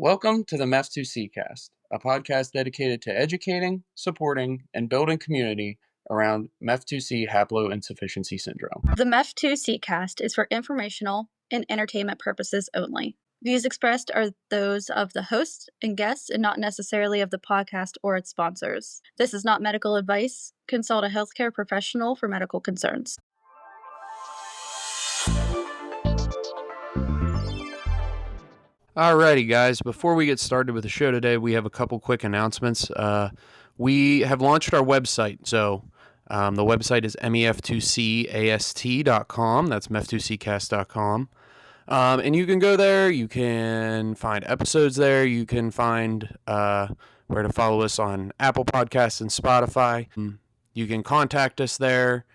Welcome to the Mef2C Cast, a podcast dedicated to educating, supporting, and building community around Mef2C Haploinsufficiency Syndrome. The Mef2C Cast is for informational and entertainment purposes only. Views expressed are those of the hosts and guests and not necessarily of the podcast or its sponsors. This is not medical advice. Consult a healthcare professional for medical concerns. Alrighty, guys. Before we get started with the show today, we have a couple quick announcements. We have launched our website. So the website is mef2cast.com. That's mef2ccast.com. And you can go there. You can find episodes there. You can find where to follow us on Apple Podcasts and Spotify. You can contact us there.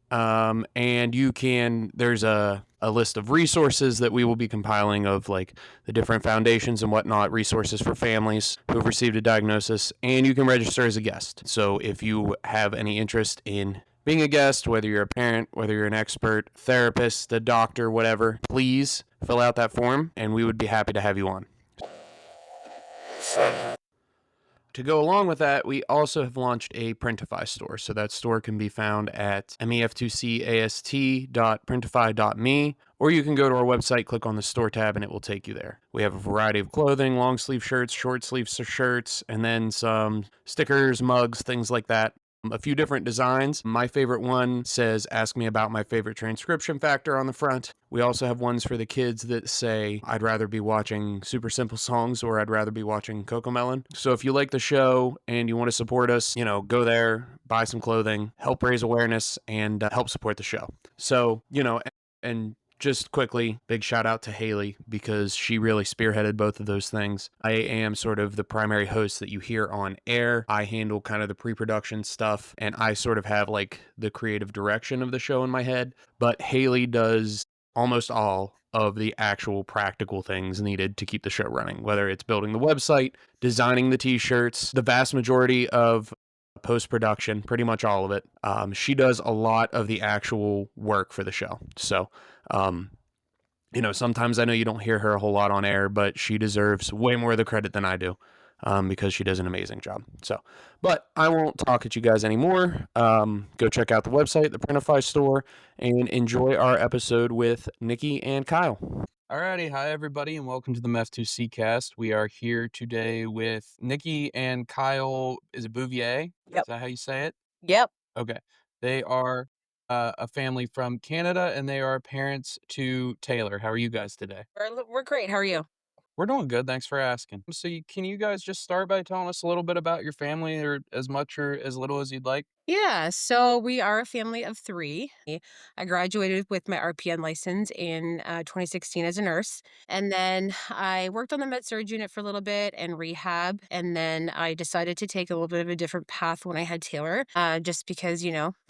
And you can, there's a list of resources that we will be compiling of like the different foundations and whatnot, resources for families who have received a diagnosis, and you can register as a guest. So if you have any interest in being a guest, whether you're a parent, whether you're an expert, therapist, a doctor, whatever, please fill out that form and we would be happy to have you on. To go along with that, we also have launched a Printify store. So that store can be found at mef2cast.printify.me, or you can go to our website, click on the store tab, and it will take you there. We have a variety of clothing, long sleeve shirts, short sleeve shirts, and then some stickers, mugs, things like that. A few different designs. My favorite one says, "Ask me about my favorite transcription factor" on the front. We also have ones for the kids that say, "I'd rather be watching Super Simple Songs," or "I'd rather be watching Cocomelon." So if you like the show and you want to support us, go there, buy some clothing, help raise awareness, and help support the show. So, and just quickly, big shout out to Haley because she really spearheaded both of those things. I am sort of the primary host that you hear on air. I handle kind of the pre-production stuff, and I sort of have like the creative direction of the show in my head. But Haley does almost all of the actual practical things needed to keep the show running, whether it's building the website, designing the t-shirts, the vast majority of post-production, pretty much all of it. She does a lot of the actual work for the show. So, sometimes I know you don't hear her a whole lot on air, but she deserves way more of the credit than I do because she does an amazing job. So, but I won't talk at you guys anymore. Go check out the website, the Printify store, and enjoy our episode with Nicki and Kyle. Alrighty, hi everybody, and welcome to the Mef2C Cast. We are here today with Nicki and Kyle. Is it Bouvier? Yep. Is that how you say it? Yep. Okay. They are a family from Canada, and they are parents to Taylor. How are you guys today? We're great. How are you? We're doing good. Thanks for asking. So can you guys just start by telling us a little bit about your family, or as much or as little as you'd like? Yeah, so we are a family of three. I graduated with my RPN license in 2016 as a nurse. And then I worked on the med-surg unit for a little bit and rehab. And then I decided to take a little bit of a different path when I had Taylor, just because,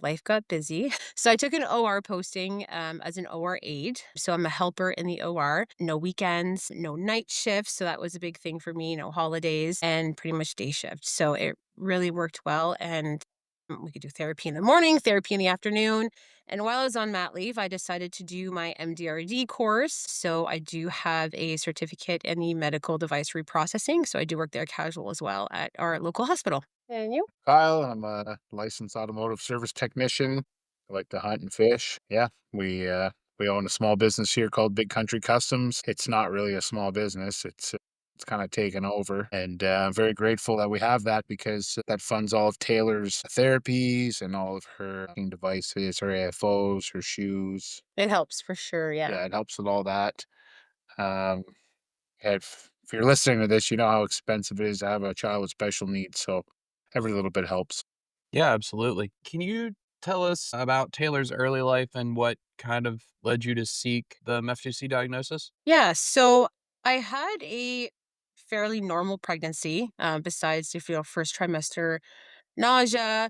life got busy. So I took an OR posting as an OR aide. So I'm a helper in the OR. No weekends, no night shifts. So that was a big thing for me, no holidays, and pretty much day shift. So it really worked well. And we could do therapy in the morning, therapy in the afternoon. And while I was on mat leave, I decided to do my MDRD course. So I do have a certificate in the medical device reprocessing. So I do work there casual as well at our local hospital. And you? Kyle, I'm a licensed automotive service technician. I like to hunt and fish. Yeah, we own a small business here called Big Country Customs. It's not really a small business. It's kind of taken over, and I'm very grateful that we have that because that funds all of Taylor's therapies and all of her devices, her AFOs, her shoes. It helps for sure. Yeah, Yeah. it helps with all that. If you're listening to this, you know how expensive it is to have a child with special needs, so every little bit helps. Yeah, absolutely. Can you tell us about Taylor's early life and what kind of led you to seek the Mef2C diagnosis? Yeah. So I had a fairly normal pregnancy, besides first trimester nausea.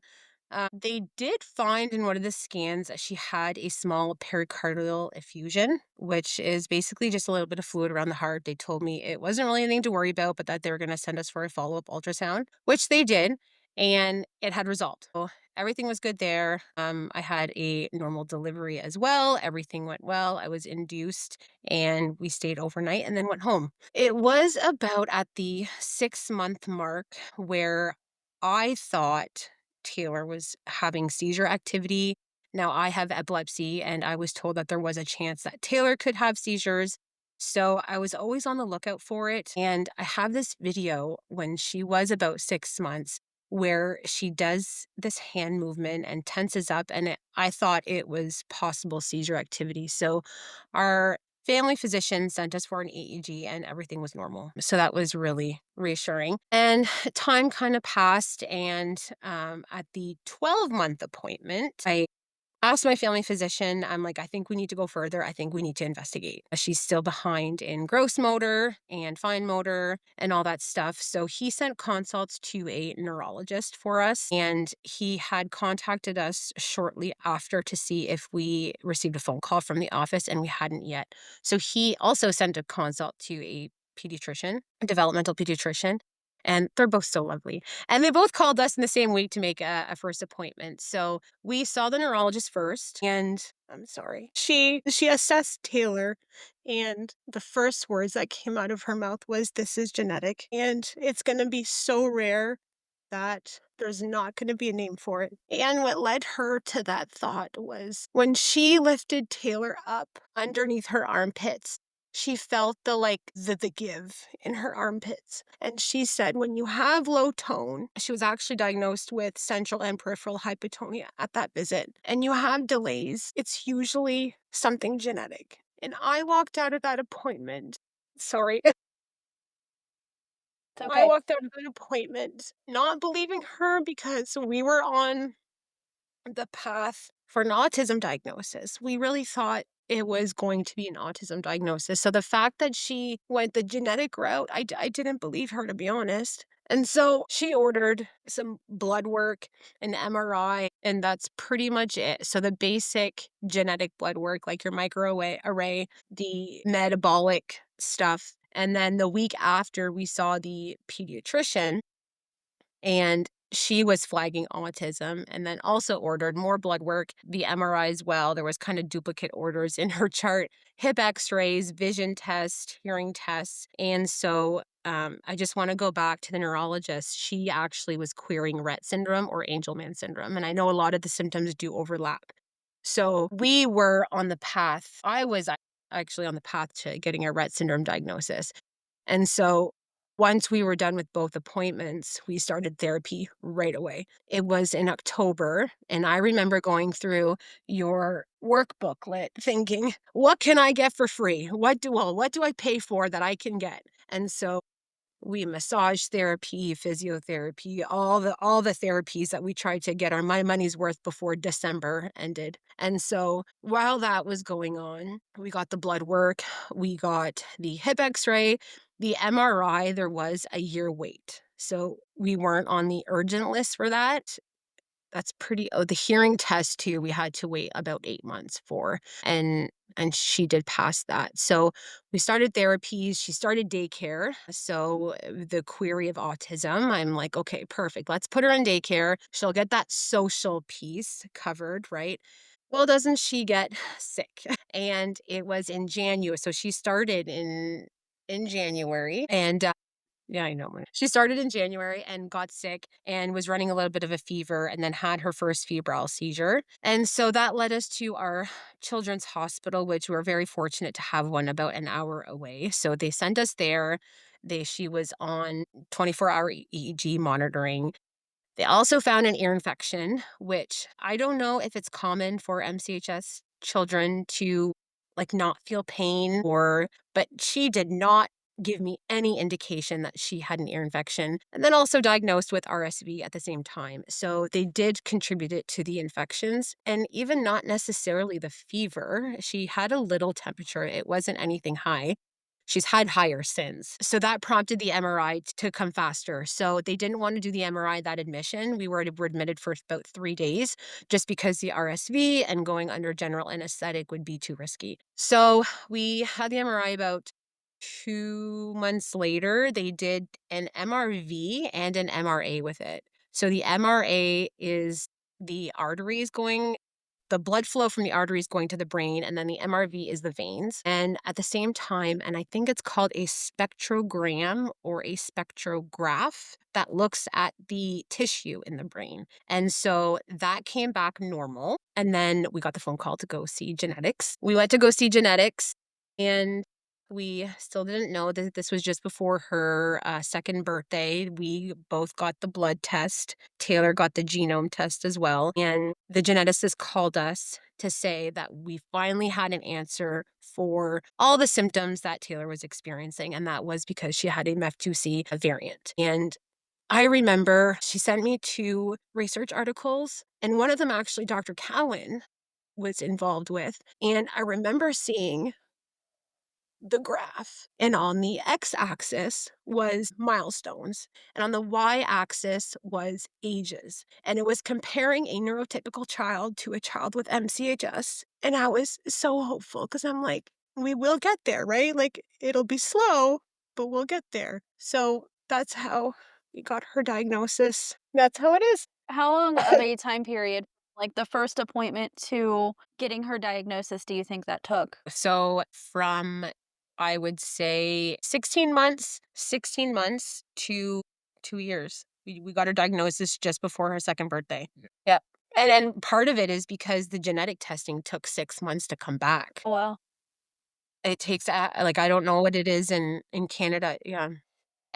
They did find in one of the scans that she had a small pericardial effusion, which is basically just a little bit of fluid around the heart. They told me it wasn't really anything to worry about, but that they were going to send us for a follow-up ultrasound, which they did. and it had resolved. So everything was good there. I had a normal delivery as well. Everything went well. I was induced and we stayed overnight and then went home. It was about at the 6-month mark where I thought Taylor was having seizure activity. Now, I have epilepsy, and I was told that there was a chance that Taylor could have seizures. So I was always on the lookout for it. And I have this video when she was about 6 months where she does this hand movement and tenses up, and I thought it was possible seizure activity. So our family physician sent us for an EEG and everything was normal. So that was really reassuring. And time kind of passed. And at the 12-month appointment, I asked my family physician, I'm like, I think we need to go further. I think we need to investigate. She's still behind in gross motor and fine motor and all that stuff. So he sent consults to a neurologist for us. And he had contacted us shortly after to see if we received a phone call from the office, and we hadn't yet. So he also sent a consult to a pediatrician, a developmental pediatrician. And they're both so lovely. And they both called us in the same week to make a first appointment. So we saw the neurologist first, and I'm sorry. She assessed Taylor, and the first words that came out of her mouth was, "This is genetic, and it's going to be so rare that there's not going to be a name for it." And what led her to that thought was when she lifted Taylor up underneath her armpits, she felt the give in her armpits. And she said, when you have low tone, she was actually diagnosed with central and peripheral hypotonia at that visit, and you have delays, it's usually something genetic. And I walked out of that appointment. Sorry. It's I okay. walked out of that appointment not believing her because we were on the path for an autism diagnosis. We really thought it was going to be an autism diagnosis. So the fact that she went the genetic route, I didn't believe her, to be honest. And so she ordered some blood work, an MRI, and that's pretty much it. So the basic genetic blood work, like your microarray, the metabolic stuff. And then the week after, we saw the pediatrician, and she was flagging autism, and then also ordered more blood work, the MRI as well. There was kind of duplicate orders in her chart, hip x-rays, vision test, hearing tests. And so I just want to go back to the neurologist. She actually was querying Rett syndrome or Angelman syndrome. And I know a lot of the symptoms do overlap. So we were on the path. I was actually on the path to getting a Rett syndrome diagnosis. And so once we were done with both appointments, we started therapy right away. It was in October, and I remember going through your work booklet thinking, what can I get for free? What do I pay for that I can get? And so we massage therapy, physiotherapy, all the therapies that we tried to get our my money's worth before December ended. And so while that was going on, we got the blood work, we got the hip x-ray, the MRI, there was a year wait. So we weren't on the urgent list for that. That's pretty the hearing test too, we had to wait about 8 months for, and she did pass that. So we started therapies, she started daycare. So the query of autism, I'm like, okay, perfect. Let's put her in daycare. She'll get that social piece covered, right? Well, doesn't she get sick? And it was in January. So she started in January, and yeah, I know. She started in January and got sick and was running a little bit of a fever and then had her first febrile seizure. And so that led us to our children's hospital, which we're very fortunate to have one about an hour away. So they sent us there. She was on 24-hour EEG monitoring. They also found an ear infection, which I don't know if it's common for MCHS children to not feel pain but she did not give me any indication that she had an ear infection, and then also diagnosed with RSV at the same time. So they did contribute it to the infections, and even not necessarily the fever. She had a little temperature. It wasn't anything high. She's had higher since. So that prompted the MRI to come faster. So they didn't want to do the MRI that admission. We were admitted for about 3 days just because the RSV and going under general anesthetic would be too risky. So we had the MRI about 2 months later. They did an MRV and an MRA with it. So the MRA is the blood flow from the arteries going to the brain, and then the MRV is the veins. And at the same time, and I think it's called a spectrogram or a spectrograph that looks at the tissue in the brain. And so that came back normal. And then we got the phone call to go see genetics. We went to go see genetics, and we still didn't know that this was just before her second birthday. We both got the blood test. Taylor got the genome test as well. And the geneticist called us to say that we finally had an answer for all the symptoms that Taylor was experiencing. And that was because she had a Mef2C variant. And I remember she sent me 2 research articles, and one of them actually Dr. Cowan was involved with. And I remember seeing the graph, and on the x-axis was milestones, and on the y-axis was ages, and it was comparing a neurotypical child to a child with MCHS, and I was so hopeful because I'm like, we will get there, right? Like, it'll be slow, but we'll get there. So that's how we got her diagnosis. That's how it is. How long of a time period, like the first appointment to getting her diagnosis, do you think that took? So from, I would say 16 months to 2 years. We got her diagnosis just before her second birthday. Yep. And part of it is because the genetic testing took 6 months to come back. Oh, wow. It takes, like, I don't know what it is in Canada. Yeah.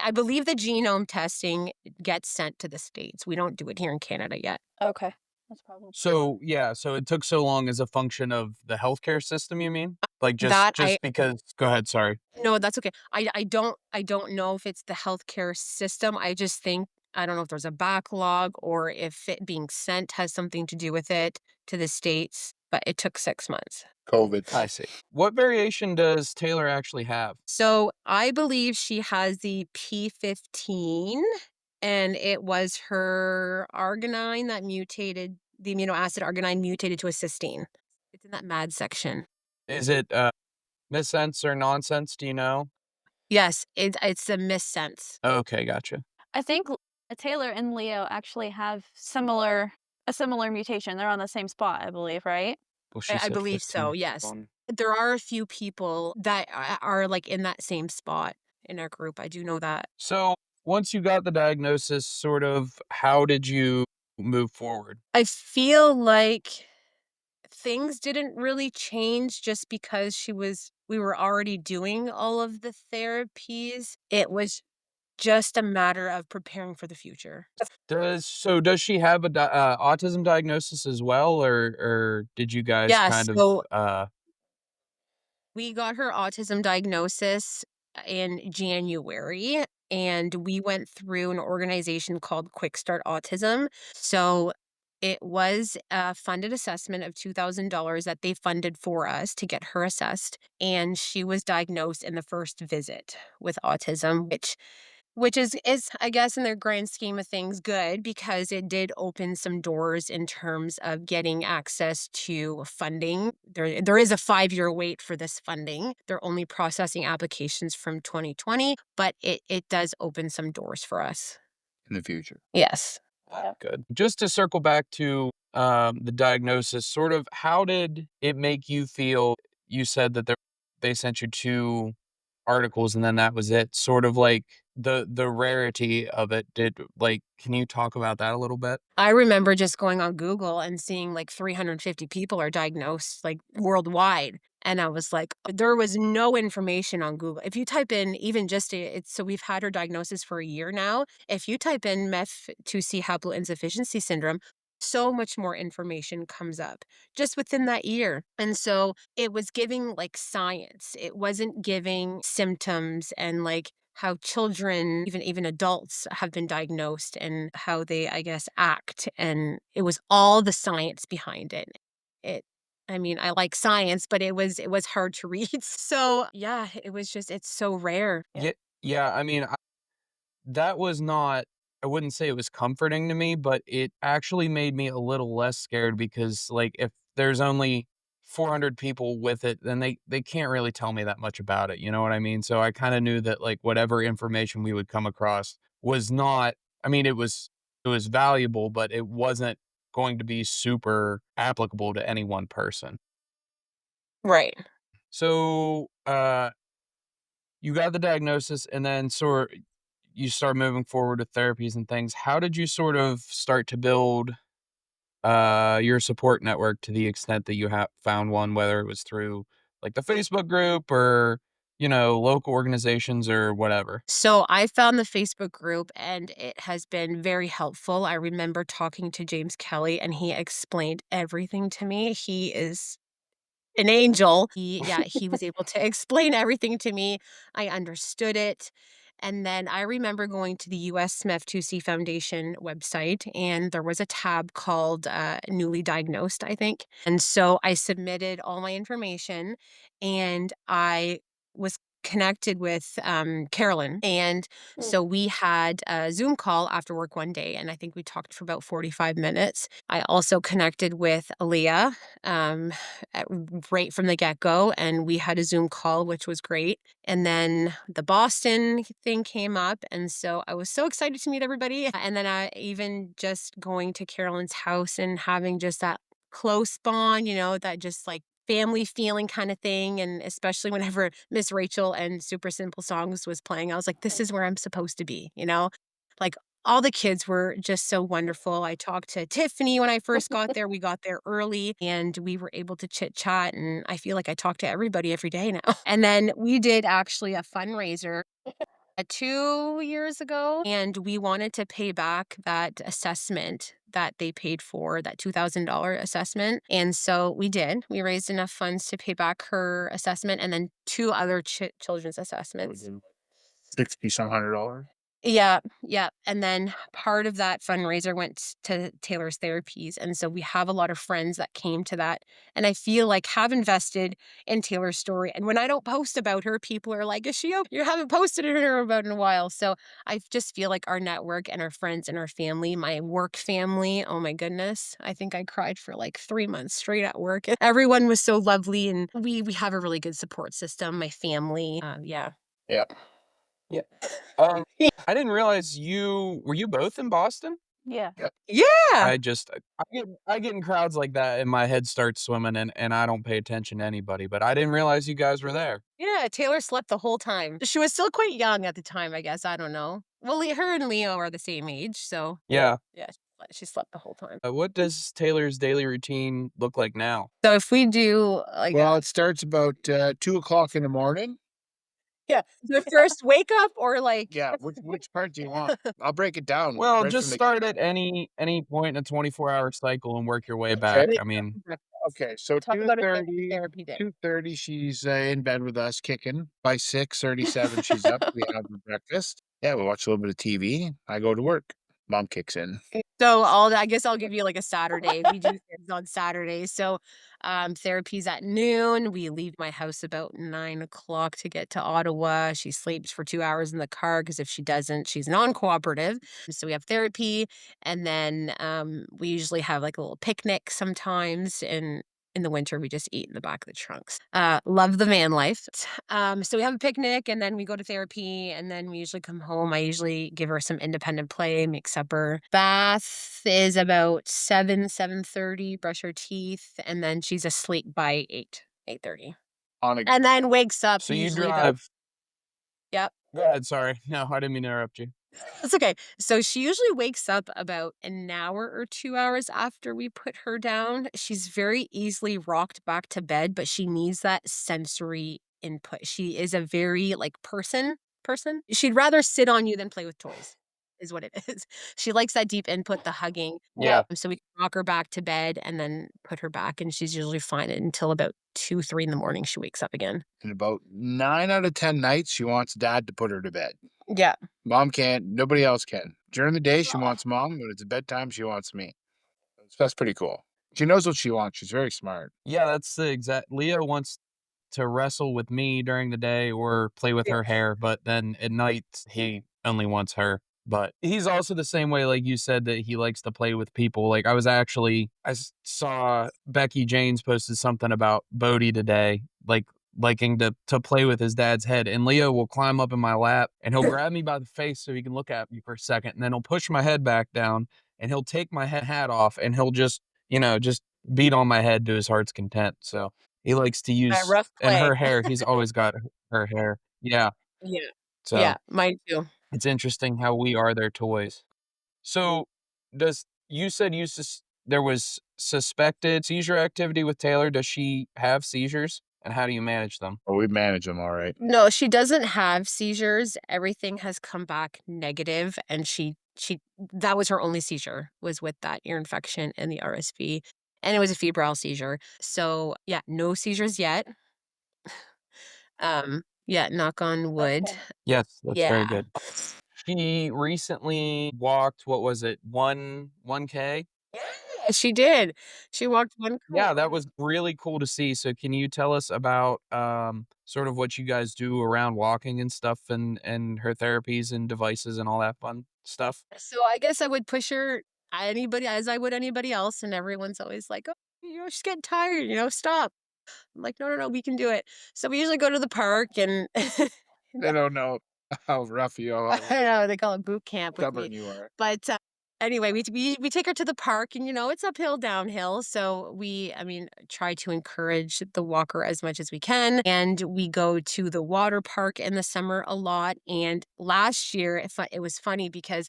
I believe the genome testing gets sent to the States. We don't do it here in Canada yet. Okay. That's probably So, yeah, so it took so long as a function of the healthcare system, you mean? Like, That I just because go ahead, sorry. No, that's okay. I don't know if it's the healthcare system. I just think I don't know if there's a backlog or if it being sent has something to do with it to the States, but it took 6 months. COVID. I see. What variation does Taylor actually have? So I believe she has the P15, and it was her arginine that mutated, the amino acid arginine mutated to a cysteine. It's in that MAD section. Is it, missense or nonsense, do you know? Yes, it's a missense. Okay, gotcha. I think Taylor and Leo actually have a similar mutation. They're on the same spot, I believe, right? Well, she I said believe 15 so, yes. on There are a few people that are, like, in that same spot in our group. I do know that. So, once you got the diagnosis, sort of, how did you move forward? I feel like things didn't really change just because we were already doing all of the therapies. It was just a matter of preparing for the future. Does she have a autism diagnosis as well, or did you guys Yeah, kind of, so we got her autism diagnosis in January, and we went through an organization called Quick Start Autism. So it was a funded assessment of $2,000 that they funded for us to get her assessed. And she was diagnosed in the first visit with autism, which is, I guess, in their grand scheme of things, good because it did open some doors in terms of getting access to funding. There is a 5-year wait for this funding. They're only processing applications from 2020, but it does open some doors for us. In the future. Yes. Yep. good. Just to circle back to, the diagnosis, sort of how did it make you feel? You said that they sent you 2 articles and then that was it. Sort of like the rarity of it. Can you talk about that a little bit? I remember just going on Google and seeing like 350 people are diagnosed like worldwide. And I was like, there was no information on Google. If you type in even just it's so we've had her diagnosis for a year now. If you type in Mef2C Haploinsufficiency Syndrome, so much more information comes up just within that year. And so it was giving like science. It wasn't giving symptoms and like how children, even adults, have been diagnosed and how they, I guess, act. And it was all the science behind it. I mean, I like science, but it was hard to read. So yeah, it's so rare. Yeah, yeah. I mean, that was not I wouldn't say it was comforting to me, but it actually made me a little less scared because, like, if there's only 400 people with it, then they can't really tell me that much about it, you know what I mean? So I kinda knew that, like, whatever information we would come across was not I mean, it was It was valuable, but it wasn't going to be super applicable to any one person. Right. So, you got the diagnosis and then you start moving forward with therapies and things. How did you sort of start to build your support network to the extent that you have found one, whether it was through like the Facebook group or, local organizations or whatever? So I found the Facebook group and it has been very helpful. I remember talking to James Kelly and he explained everything to me. He is an angel. He was able to explain everything to me. I understood it. And then I remember going to the US Mef2C Foundation website, and there was a tab called newly diagnosed, I think. And so I submitted all my information, and I was connected with Carolyn. And so we had a Zoom call after work one day, and I think we talked for about 45 minutes. I also connected with Aaliyah at, right from the get go. And we had a Zoom call, which was great. And then the Boston thing came up. And so I was so excited to meet everybody. And then even just going to Carolyn's house and having just that close bond, that just like family feeling kind of thing. And especially whenever Miss Rachel and Super Simple Songs was playing, I was like, this is where I'm supposed to be. Like all the kids were just so wonderful. I talked to Tiffany when I first got there. We got there early and we were able to chit chat. And I feel like I talk to everybody every day now. And then we did actually a fundraiser 2 years ago, and we wanted to pay back that assessment that they paid for, that $2,000 assessment. And so we did. We raised enough funds to pay back her assessment and then two other children's assessments. 60 some $100. Yeah, yeah. And then part of that fundraiser went to Taylor's therapies. And so we have a lot of friends that came to that. And I feel like have invested in Taylor's story. And when I don't post about her, people are like, is she okay? You haven't posted her about in a while. So I just feel like our network and our friends and our family, my work family, oh my goodness. I think I cried for like 3 months straight at work. Everyone was so lovely. And we have a really good support system, my family. Yeah. Yeah. Yeah. I didn't realize were you both in Boston? Yeah. Yeah. I get in crowds like that and my head starts swimming and I don't pay attention to anybody, but I didn't realize you guys were there. Yeah, Taylor slept the whole time. She was still quite young at the time, I guess. I don't know. Well, her and Leo are the same age, so Yeah. yeah, she slept the whole time. What does Taylor's daily routine look like now? So if we do like Well, it starts about 2 o'clock in the morning. yeah, the first wake up or like Yeah, which part do you want? I'll break it down. Well, right just from the start at any point in a 24-hour cycle and work your way back. Okay. I mean, Okay, so talk about a therapy day. 2:30, she's in bed with us kicking. By 6:37, she's up. We have her breakfast. Yeah, we watch a little bit of TV. I go to work. Mom kicks in. So I guess I'll give you like a Saturday. We do things on Saturdays. So therapy's at noon. We leave my house about 9 o'clock to get to Ottawa. She sleeps for 2 hours in the car because if she doesn't, she's non-cooperative. So we have therapy, and then we usually have like a little picnic sometimes. And in the winter, we just eat in the back of the trunks. Love the van life. So we have a picnic and then we go to therapy and then we usually come home. I usually give her some independent play, make supper. Bath is about 7:30, brush her teeth, and then she's asleep by 8:30. On a And then wakes up so you usually about, drive. yep. Go ahead, sorry. No, I didn't mean to interrupt you. That's okay. So she usually wakes up about an hour or 2 hours after we put her down. She's very easily rocked back to bed, but she needs that sensory input. She is a very like person. She'd rather sit on you than play with toys, is what it is. She likes that deep input, the hugging. Yeah. So we can rock her back to bed and then put her back, and she's usually fine until about 2, 3 in the morning. She wakes up again. And about 9 out of 10 nights, she wants dad to put her to bed. Yeah. Mom can't. Nobody else can. During the day, she wants mom. When it's bedtime, she wants me. That's pretty cool. She knows what she wants. She's very smart. Yeah, that's the exact. Leo wants to wrestle with me during the day or play with her hair, but then at night he only wants her. But he's also the same way, like you said, that he likes to play with people. Like I saw Becky James posted something about Bodie today, like liking to play with his dad's head, and Leo will climb up in my lap and he'll grab me by the face so he can look at me for a second, and then he'll push my head back down and he'll take my hat off and he'll just, just beat on my head to his heart's content. So he likes to A use, rough and play. her hair, he's always got her hair. Yeah. Yeah. So Yeah, mine too. it's interesting how we are their toys. So does you said there was suspected seizure activity with Taylor. Does she have seizures, and how do you manage them? Well, we manage them all right. No, she doesn't have seizures. Everything has come back negative, and she that was her only seizure, was with that ear infection and the RSV, and it was a febrile seizure. So, yeah, no seizures yet. Yeah, knock on wood. Yes, that's very Yeah. good. She recently walked, what was it, 1K? Yeah, she did. She walked 1 Yeah, that was really cool to see. So can you tell us about sort of what you guys do around walking and stuff, and her therapies and devices and all that fun stuff? So I guess I would push her anybody as I would anybody else, and everyone's always like, "Oh, she's getting tired, stop." I'm like, "No, no, no, we can do it." So we usually go to the park and They don't know how rough you are, I how know they call it boot camp with me. stubborn you are. But anyway, we take her to the park, and it's uphill, downhill. So I mean, try to encourage the walker as much as we can. And we go to the water park in the summer a lot. And last year, it was funny because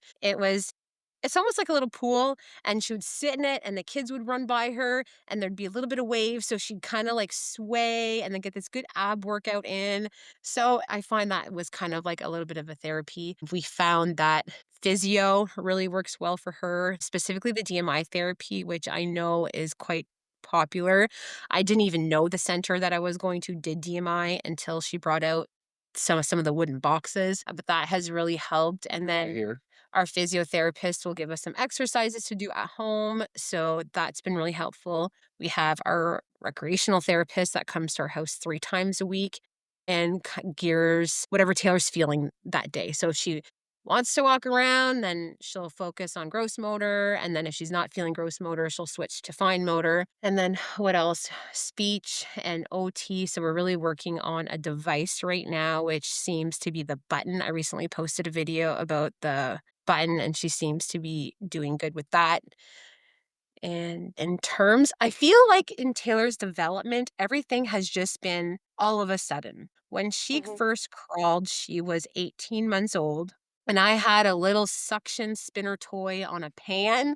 it's almost like a little pool, and she would sit in it, and the kids would run by her, and there'd be a little bit of wave, so she'd kind of like sway and then get this good ab workout in. So I find that was kind of like a little bit of a therapy. We found that physio really works well for her, specifically the DMI therapy, which I know is quite popular. I didn't even know the center that I was going to did DMI until she brought out some of the wooden boxes, but that has really helped. And I then hear. our physiotherapist will give us some exercises to do at home. So that's been really helpful. We have our recreational therapist that comes to our house 3 times a week and gears whatever Taylor's feeling that day. So if she wants to walk around, then she'll focus on gross motor. And then if she's not feeling gross motor, she'll switch to fine motor. And then what else? Speech and OT. So we're really working on a device right now, which seems to be the button. I recently posted a video about the button, and she seems to be doing good with that. And in terms, I feel like in Taylor's development, everything has just been all of a sudden. When she first crawled, she was 18 months old, and I had a little suction spinner toy on a pan,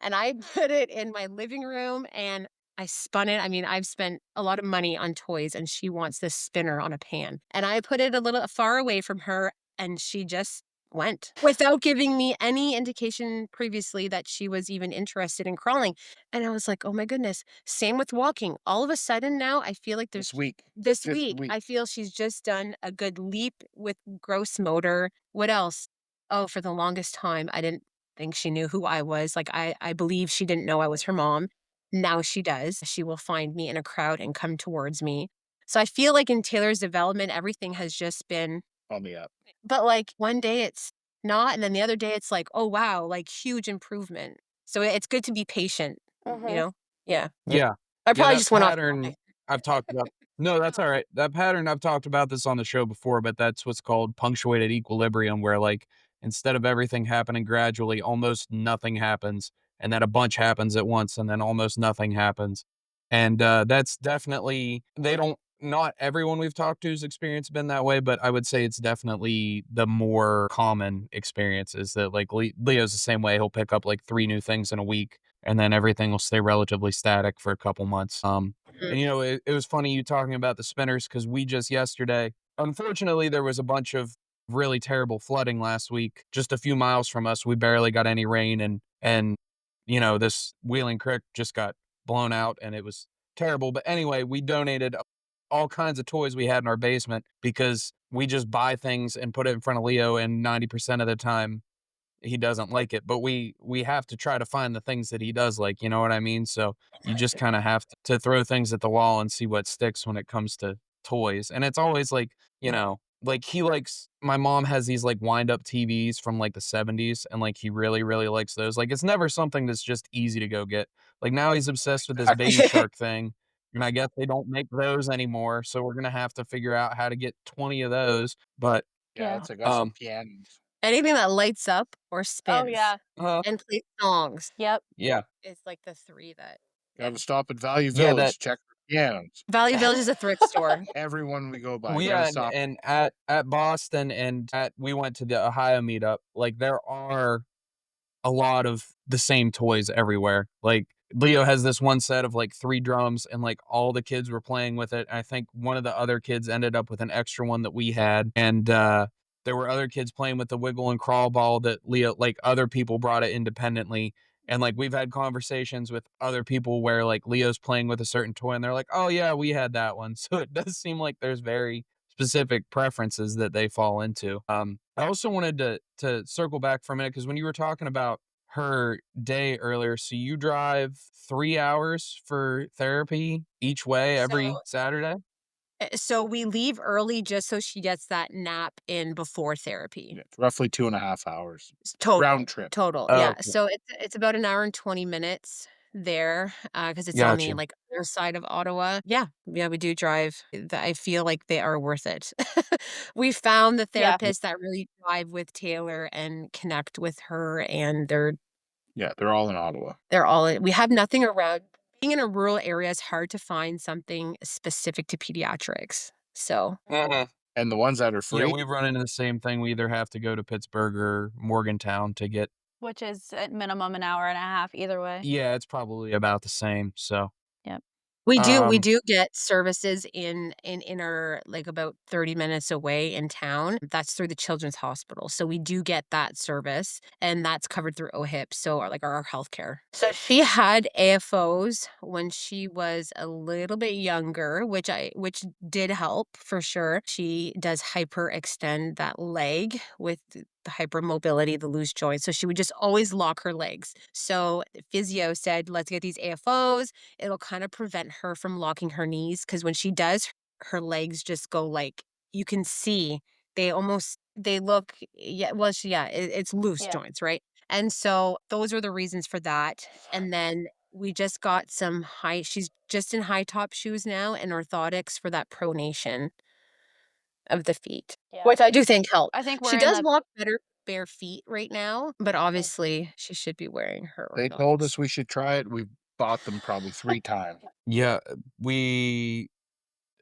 and I put it in my living room and I spun it. I mean, I've spent a lot of money on toys, and she wants this spinner on a pan. And I put it a little far away from her, and she just went without giving me any indication previously that she was even interested in crawling. And I was like, oh my goodness. Same with walking. All of a sudden now, I feel like This there's week. this This week, week. I feel she's just done a good leap with gross motor. What else? Oh, for the longest time, I didn't think she knew who I was. Like, I believe she didn't know I was her mom. Now she does. She will find me in a crowd and come towards me. So I feel like in Taylor's development, everything has just been, On the up. but like one day it's not. And then the other day it's like, oh, wow, like huge improvement. So it's good to be patient, you know? Yeah. Yeah. I Yeah, probably that just went off. pattern I've talked about. No, that's all right. That pattern, I've talked about this on the show before, but that's what's called punctuated equilibrium, where like instead of everything happening gradually, almost nothing happens, and then a bunch happens at once, and then almost nothing happens. And that's definitely, they don't, not everyone we've talked to's experience been that way, but I would say it's definitely the more common experience is that like Leo's the same way. He'll pick up like 3 new things in a week, and then everything will stay relatively static for a couple months. Mhm. And it was funny you talking about the spinners, because we just yesterday, unfortunately, there was a bunch of really terrible flooding last week, just a few miles from us. We barely got any rain, and this Wheeling Creek just got blown out, and it was terrible. But anyway, we donated all kinds of toys we had in our basement because we just buy things and put it in front of Leo, and 90% of the time he doesn't like it, but we have to try to find the things that he does like, you know what I mean? So you just kind of have to throw things at the wall and see what sticks when it comes to toys. And it's always like, like he likes, my mom has these like wind up TVs from like the 70s, and like he really, really likes those. Like it's never something that's just easy to go get. Like now he's obsessed with this Baby Shark thing. And I guess they don't make those anymore, so we're gonna have to figure out how to get 20 of those, but, Yeah, Yeah. it's like us and um pianos. Anything that lights up or Oh, spins yeah. and plays songs Yep. yeah. is like the 3 that Gotta stop at Value Yeah, that Village, check for pianos. Value Village is a thrift store. Everyone we go by, we gotta had stop. and at Boston and at we went to the Ohio meetup, like, there are a lot of the same toys everywhere. Like, Leo has this one set of, like, 3 drums, and, like, all the kids were playing with it. I think one of the other kids ended up with an extra one that we had, and, there were other kids playing with the wiggle and crawl ball that Leo like, other people brought it independently, and, like, we've had conversations with other people where, like, Leo's playing with a certain toy, and they're like, "Oh, yeah, we had that one." So it does seem like there's very specific preferences that they fall into. I also wanted to circle back for a minute because when you were talking about her day earlier, so you drive 3 hours for therapy each way every So Saturday? so we leave early just so she gets that nap in before therapy. Yeah, it's roughly 2.5 hours. Total, Round trip. total, yeah. Okay, So it's about an hour and 20 minutes there, because it's on the, gotcha. like, other side of Ottawa. Yeah, yeah, we do drive. I feel like they are worth it. We found the Yeah. Yeah. therapists that really drive with Taylor and connect with her, and Yeah, they're all in Ottawa. they're all we have nothing around. Being in a rural area is hard to find something specific to pediatrics. So, Mhm. And the ones that are Yeah, free, we've run into the same thing. We either have to go to Pittsburgh or Morgantown to get Which is at minimum an hour and a half either way. yeah, it's probably about the same, so, Yep. we um do get services in our, like, about 30 minutes away in town. That's through the Children's Hospital, so we do get that service, and that's covered through OHIP, so our healthcare. So she had AFOs when she was a little bit younger, which did help for sure. She does hyperextend that leg with the hypermobility, the loose joints, so she would just always lock her legs. So the physio said, "Let's get these AFOs. It'll kind of prevent her from locking her knees because when she does, her legs just go like you can see they look yeah well yeah it's loose Yeah. joints, right? And so those are the reasons for that. And then we just got some high she's just in high top shoes now and orthotics for that pronation of the feet, Yeah. which I do think help. I think She we're in does the walk better bare feet right now, but obviously she should be wearing her they told orthotics. us we should try it. We've bought them probably 3 times. yeah, we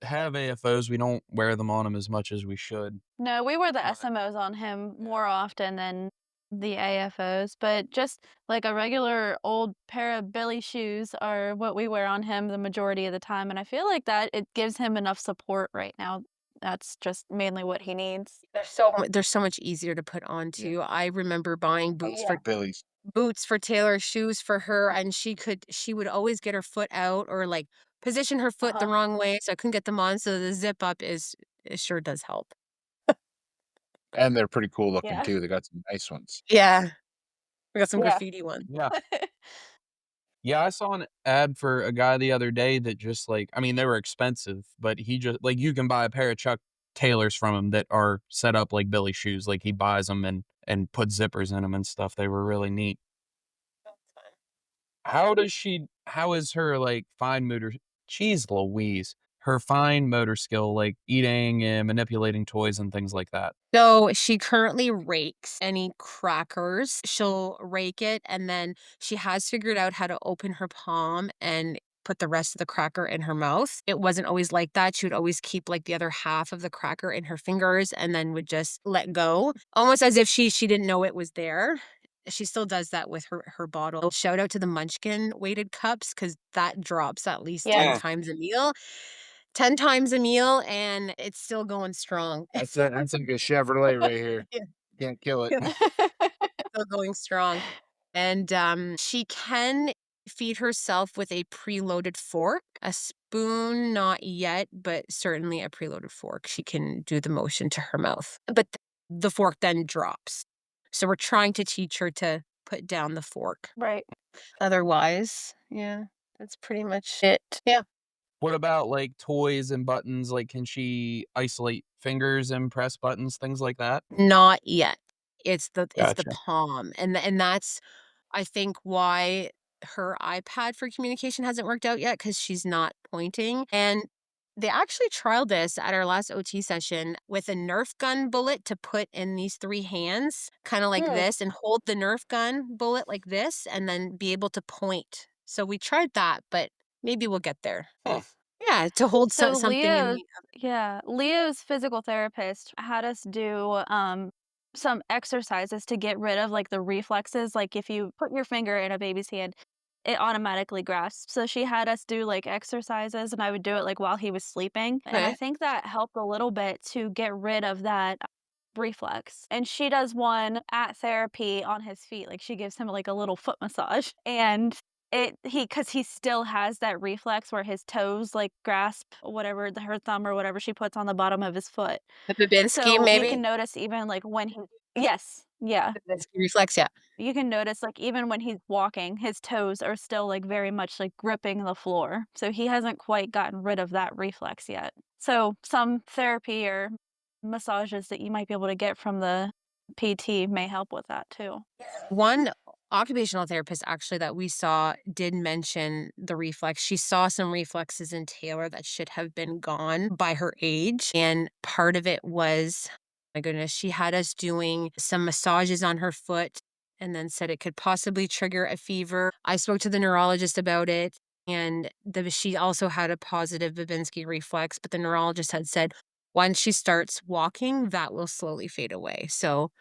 have AFOs, we don't wear them on him as much as we should. No, we wear the But SMOs on him more often than the AFOs, but just like a regular old pair of Billy shoes are what we wear on him the majority of the time, and I feel like that it gives him enough support right now. That's just mainly what he needs. They're so much easier to put on Yeah. too. I remember buying I love Billy's. boots for Taylor, shoes for her, and she would always get her foot out or like position her foot the Uh-huh. wrong way, so I couldn't get them on. So the zip up it sure does help. And they're pretty cool looking Yeah. too. They got some nice ones. Yeah, we got some Yeah. graffiti ones. yeah. Yeah, I saw an ad for a guy the other day that just, like I mean, they were expensive, but he just like, you can buy a pair of Chuck Taylors from him that are set up like Billy shoes, like, he buys them and put zippers in them and stuff, they were really neat. How is her, like, fine motor jeez Louise, her fine motor skill, like, eating and manipulating toys and things like that? So she currently rakes any crackers. She'll rake it and then she has figured out how to open her palm and put the rest of the cracker in her mouth. It wasn't always like that. She would always keep like the other half of the cracker in her fingers and then would just let go, almost as if she didn't know it was there. She still does that with her bottle. Shout out to the Munchkin weighted cups because that drops at least 10 Yeah. times a meal. 10 times a meal and it's still going strong. That's like a Chevrolet right here. Yeah. Can't kill it. Still going strong. And, she can feed herself with a preloaded fork. A spoon, not yet, but certainly a preloaded fork. She can do the motion to her mouth, but the fork then drops. So we're trying to teach her to put down the fork. Right. Otherwise, yeah, that's pretty much it. Yeah. What about, like, toys and buttons? Like, can she isolate fingers and press buttons, things like that? Not yet. It's the Gotcha. palm, and that's I think why her iPad for communication hasn't worked out yet because she's not pointing. And they actually trialed this at our last OT session with a Nerf gun bullet to put in these three hands, kind of like Hmm. this, and hold the Nerf gun bullet like this, and then be able to point. So we tried that, but maybe we'll get there. Huh. Yeah, to hold So something in Leo's the. yeah, Leo's physical therapist had us do some exercises to get rid of like the reflexes. Like if you put your finger in a baby's hand, it automatically grasps. So she had us do like exercises and I would do it like while he was sleeping. And I Okay. think that helped a little bit to get rid of that reflex. And she does one at therapy on his feet. Like she gives him like a little foot massage. And because he still has that reflex where his toes like grasp whatever her thumb or whatever she puts on the bottom of his foot. The Babinski, So you can maybe? notice even like when he yes, yeah. Babinski reflex, yeah. You can notice like even when he's walking, his toes are still like very much like gripping the floor. So he hasn't quite gotten rid of that reflex yet. So some therapy or massages that you might be able to get from the PT may help with that too. One occupational therapist actually that we saw did mention the reflex. She saw some reflexes in Taylor that should have been gone by her age. And part of it was, my goodness, she had us doing some massages on her foot and then said it could possibly trigger a fever. I spoke to the neurologist about it. And she also had a positive Babinski reflex, but the neurologist had said once she starts walking, that will slowly fade away. So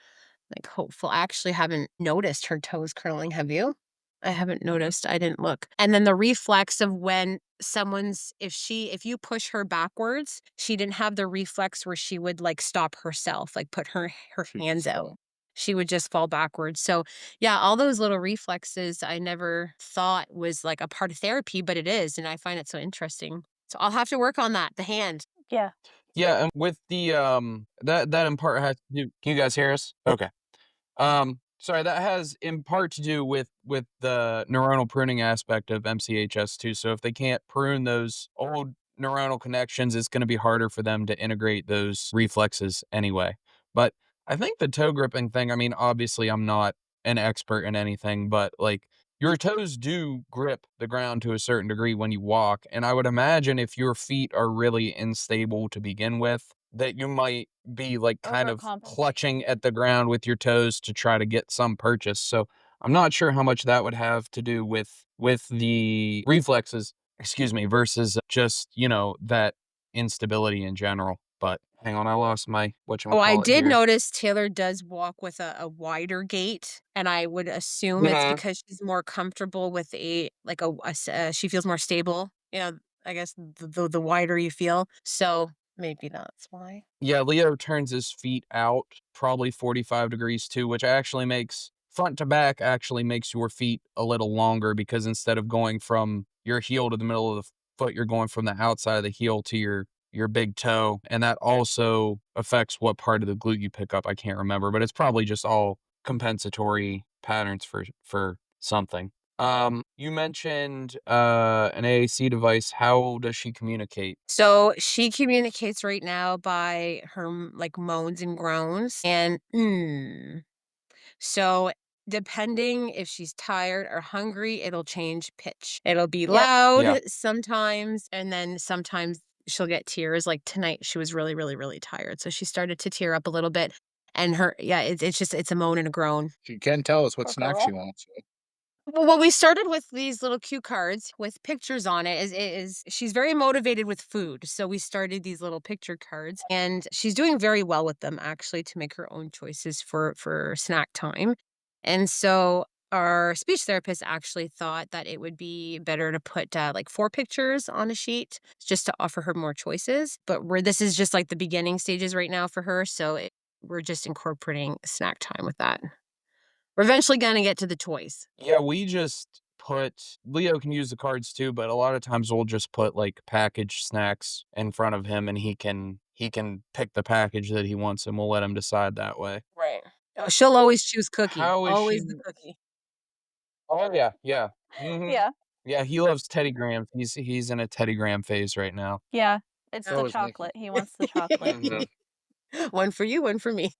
like, hopeful. I actually haven't noticed her toes curling, have you? I haven't noticed, I didn't look. And then the reflex of when if you push her backwards, she didn't have the reflex where she would, like, stop herself, like, put her She hands just out. She would just fall backwards. So, yeah, all those little reflexes I never thought was, like, a part of therapy, but it is, and I find it so interesting. So I'll have to work on that, the hand. Yeah. Yeah, and with the that in part has to do. Can you guys hear us? Okay. Sorry, that has in part to do with the neuronal pruning aspect of MCHS too. So if they can't prune those old neuronal connections, it's going to be harder for them to integrate those reflexes anyway. But I think the toe gripping thing, I mean, obviously I'm not an expert in anything, but like your toes do grip the ground to a certain degree when you walk. And I would imagine if your feet are really unstable to begin with, that you might be like kind of Overcompensate. clutching at the ground with your toes to try to get some purchase. So I'm not sure how much that would have to do with the reflexes, excuse me, versus just, that instability in general. But hang on, I lost my Oh, I whatchamacallit did here. notice Taylor does walk with a wider gait, and I would assume it's Mhm. because she's more comfortable with she feels more stable. I guess the wider you feel. So maybe that's why. Yeah, Leo turns his feet out probably 45 degrees too, which actually makes front to back actually makes your feet a little longer because instead of going from your heel to the middle of the foot, you're going from the outside of the heel to your big toe. And that also affects what part of the glute you pick up. I can't remember, but it's probably just all compensatory patterns for something. You mentioned an AAC device. How does she communicate? So she communicates right now by her like moans and groans and So, depending if she's tired or hungry, it'll change pitch. It'll be Yep. Yeah. loud sometimes, and then sometimes she'll get tears. Like tonight, she was really, really, really tired. So she started to tear up a little bit. And it's a moan and a groan. She can tell us what Poor snack she girl. wants. Well, what we started with these little cue cards with pictures on it is she's very motivated with food. So we started these little picture cards and she's doing very well with them actually to make her own choices for snack time. And so our speech therapist actually thought that it would be better to put like 4 pictures on a sheet just to offer her more choices. But this is just like the beginning stages right now for her. So we're just incorporating snack time with that. We're eventually going to get to the toys. Yeah, we just put Leo can use the cards too, but a lot of times we'll just put like packaged snacks in front of him and he can pick the package that he wants and we'll let him decide that way. Right. Oh, she'll always choose cookie. How is she? Always the cookie. Oh yeah, yeah. Mhm. Yeah. Yeah, he loves Teddy Grahams. He's in a Teddy Graham phase right now. Yeah. It's the So is Nicki. chocolate. He wants the chocolate. Mhm. One for you, one for me.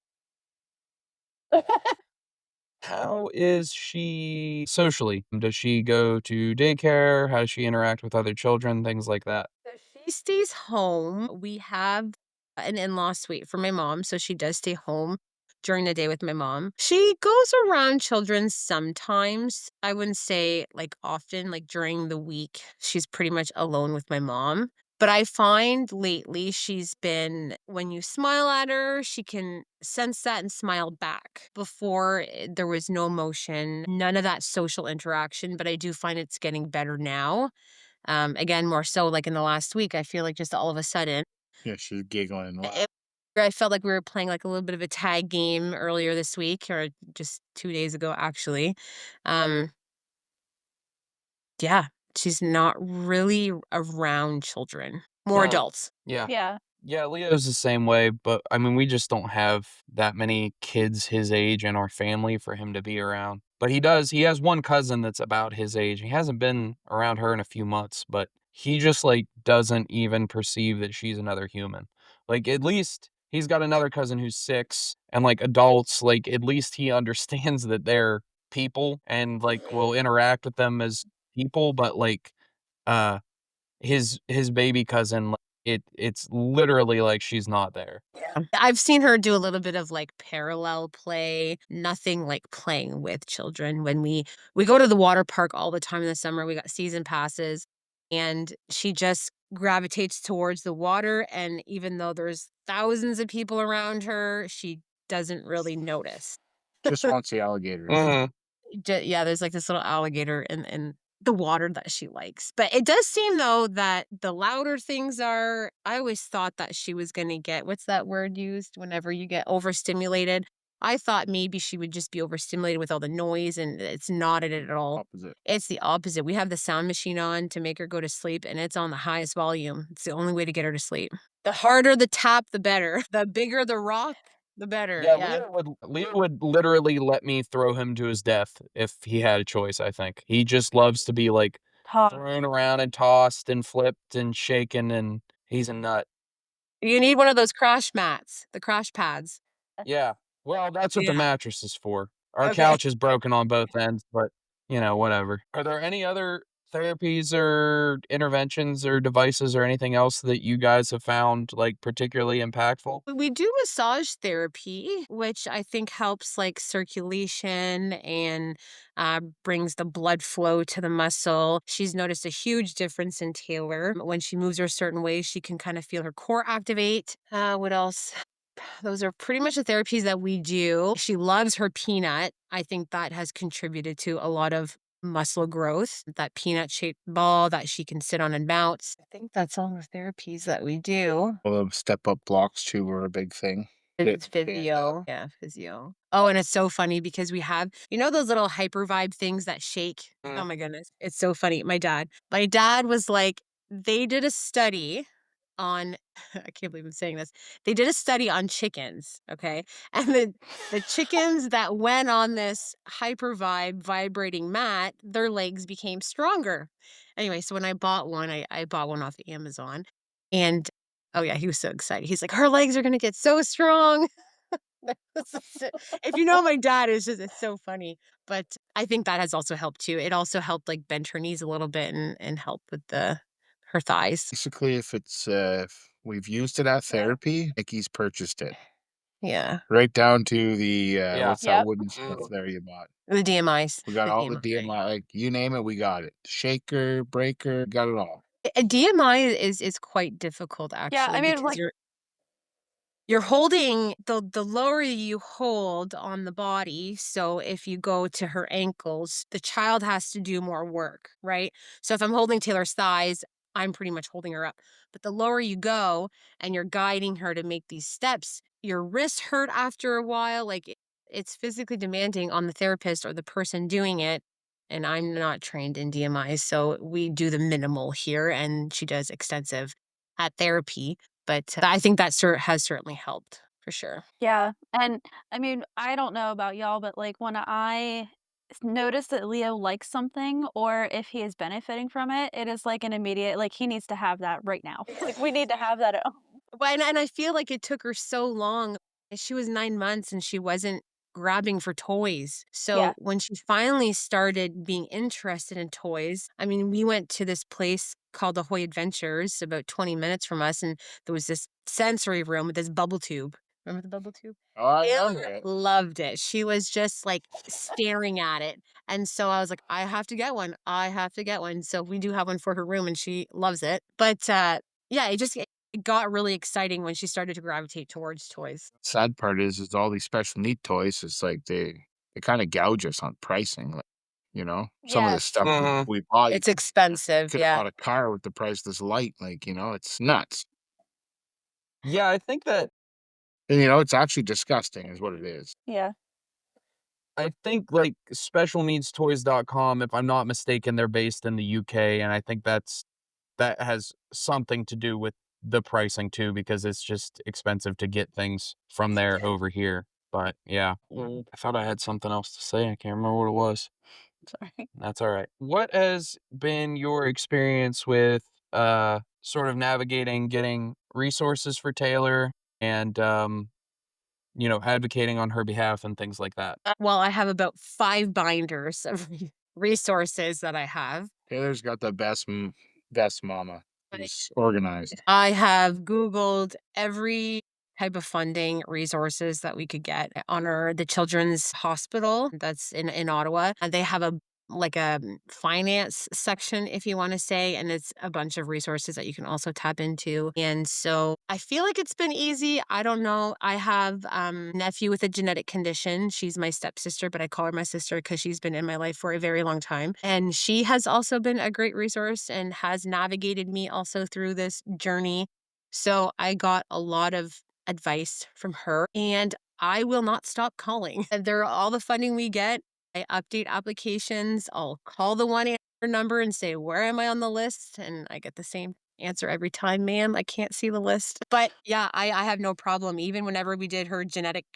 How is she socially? Does she go to daycare? How does she interact with other children? Things like that. So she stays home. We have an in-law suite for my mom, so she does stay home during the day with my mom. She goes around children sometimes. I wouldn't say like often, like during the week, she's pretty much alone with my mom. But I find lately she's been, when you smile at her, she can sense that and smile back. Before, there was no emotion, none of that social interaction, but I do find it's getting better now. Again, more so like in the last week, I feel like just all of a sudden, Yeah, she's giggling a lot. it, I felt like we were playing like a little bit of a tag game earlier this week or just 2 days ago, actually. Um, yeah, she's not really around children, more adults. Yeah. Yeah. Yeah, Leo's the same way, but I mean, we just don't have that many kids his age in our family for him to be around. But he does, he has one cousin that's about his age. He hasn't been around her in a few months, but he just like doesn't even perceive that she's another human. Like, at least he's got another cousin who's 6 and like adults, like, at least he understands that they're people and like will interact with them as people, but like, uh, his baby cousin, like, it's literally like she's not there. Yeah. I've seen her do a little bit of like parallel play, nothing like playing with children. When we go to the water park all the time in the summer, we got season passes, and she just gravitates towards the water, and even though there's thousands of people around her, she doesn't really notice. Just wants the alligators. Mhm. Yeah, there's like this little alligator in the water that she likes. But it does seem though that the louder things are, I always thought that she was gonna get, what's that word used whenever you get overstimulated? I thought maybe she would just be overstimulated with all the noise, and it's not it at all. Opposite. It's the opposite. We have the sound machine on to make her go to sleep, and it's on the highest volume. It's the only way to get her to sleep. The harder the tap, the better. The bigger the rock, the better. Yeah, Yeah. Leo would literally let me throw him to his death if he had a choice, I think. He just loves to be, like, thrown around and tossed and flipped and shaken, and he's a nut. You need one of those crash mats, the crash pads. Yeah. Well, that's what the Yeah. mattress is for. Our Okay. couch is broken on both ends, but, whatever. Are there any other therapies or interventions or devices or anything else that you guys have found, like, particularly impactful? We do massage therapy, which I think helps like circulation and brings the blood flow to the muscle. She's noticed a huge difference in Taylor. When she moves her a certain way, she can kind of feel her core activate. What else? Those are pretty much the therapies that we do. She loves her peanut. I think that has contributed to a lot of muscle growth, that peanut shaped ball that she can sit on and bounce. I think that's all the therapies that we do. Well, the step up blocks too were a big thing. It's Stand up. physio. Yeah, physio. Oh, and it's so funny because we have, those little hyper vibe things that shake? Oh Mm. my goodness. It's so funny. My dad was like, they did a study on I can't believe I'm saying this. They did a study on chickens, okay? And the chickens that went on this hyper vibe vibrating mat, their legs became stronger. Anyway, so when I bought one, I bought one off Amazon. And oh yeah, he was so excited. He's like, her legs are gonna get so strong. If you know my dad, it's so funny. But I think that has also helped too. It also helped like bend her knees a little bit and help with the her thighs. Basically, if we've used it at therapy, Nicky's purchased it. Yeah. Right down to the, Yeah. what's that Yep. wooden stuff Mm. there you bought? The DMIs. We got The all the DMI. DMI, like, you name it, we got it. Shaker, breaker, got it all. A DMI is quite difficult Yeah, I actually mean, because like, you're holding the lower you hold on the body, so if you go to her ankles, the child has to do more work, right? So if I'm holding Taylor's thighs, I'm pretty much holding her up. But the lower you go and you're guiding her to make these steps, your wrists hurt after a while. Like it's physically demanding on the therapist or the person doing it. And I'm not trained in DMI, so we do the minimal here, and she does extensive at therapy. But I think that has certainly helped for sure. yeah, and I mean, I don't know about y'all, but like when I notice that Leo likes something or if he is benefiting from it, it is like an immediate, like he needs to have that right now. Like we need to have that at home. Well, and I feel like it took her so long. She was 9 months and she wasn't grabbing for toys. So Yeah. when she finally started being interested in toys, I mean, we went to this place called the Hoy Adventures about 20 minutes from us, and there was this sensory room with this bubble tube. Remember the bubble tube? Oh, I remember Taylor it. loved it. She was just like staring at it. And so I was like, I have to get one. I have to get one. So we do have one for her room and she loves it. But yeah, it got really exciting when she started to gravitate towards toys. Sad part is all these special need toys. It's like they kind of gouge us on pricing. Like, some of the Yeah. stuff Mhm. we bought, you It's expensive. could have Yeah. bought a car with the price of this light. Like, it's nuts. Yeah, I think that And it's actually disgusting, is what it is. Yeah. I think, like, specialneedstoys.com, if I'm not mistaken, they're based in the UK, and I think that has something to do with the pricing too, because it's just expensive to get things from there over here. But yeah. I thought I had something else to say. I can't remember what it was. Sorry. That's all right. What has been your experience with sort of navigating getting resources for Taylor and advocating on her behalf and things like that? Well, I have about 5 binders of resources that I have. Taylor's got the best mama. She's organized. I have Googled every type of funding resources that we could get. I honor the Children's Hospital that's in Ottawa. And they have a finance section, if you want to say, and it's a bunch of resources that you can also tap into. And so I feel like it's been easy. I don't know. I have nephew with a genetic condition. She's my stepsister, but I call her my sister because she's been in my life for a very long time. And she has also been a great resource and has navigated me also through this journey. So I got a lot of advice from her, and I will not stop calling. They're all the funding we get. I update applications. I'll call the 1-800 number and say, "Where am I on the list?" And I get the same answer every time, "Ma'am, I can't see the list." But yeah, I have no problem. Even whenever we did her genetic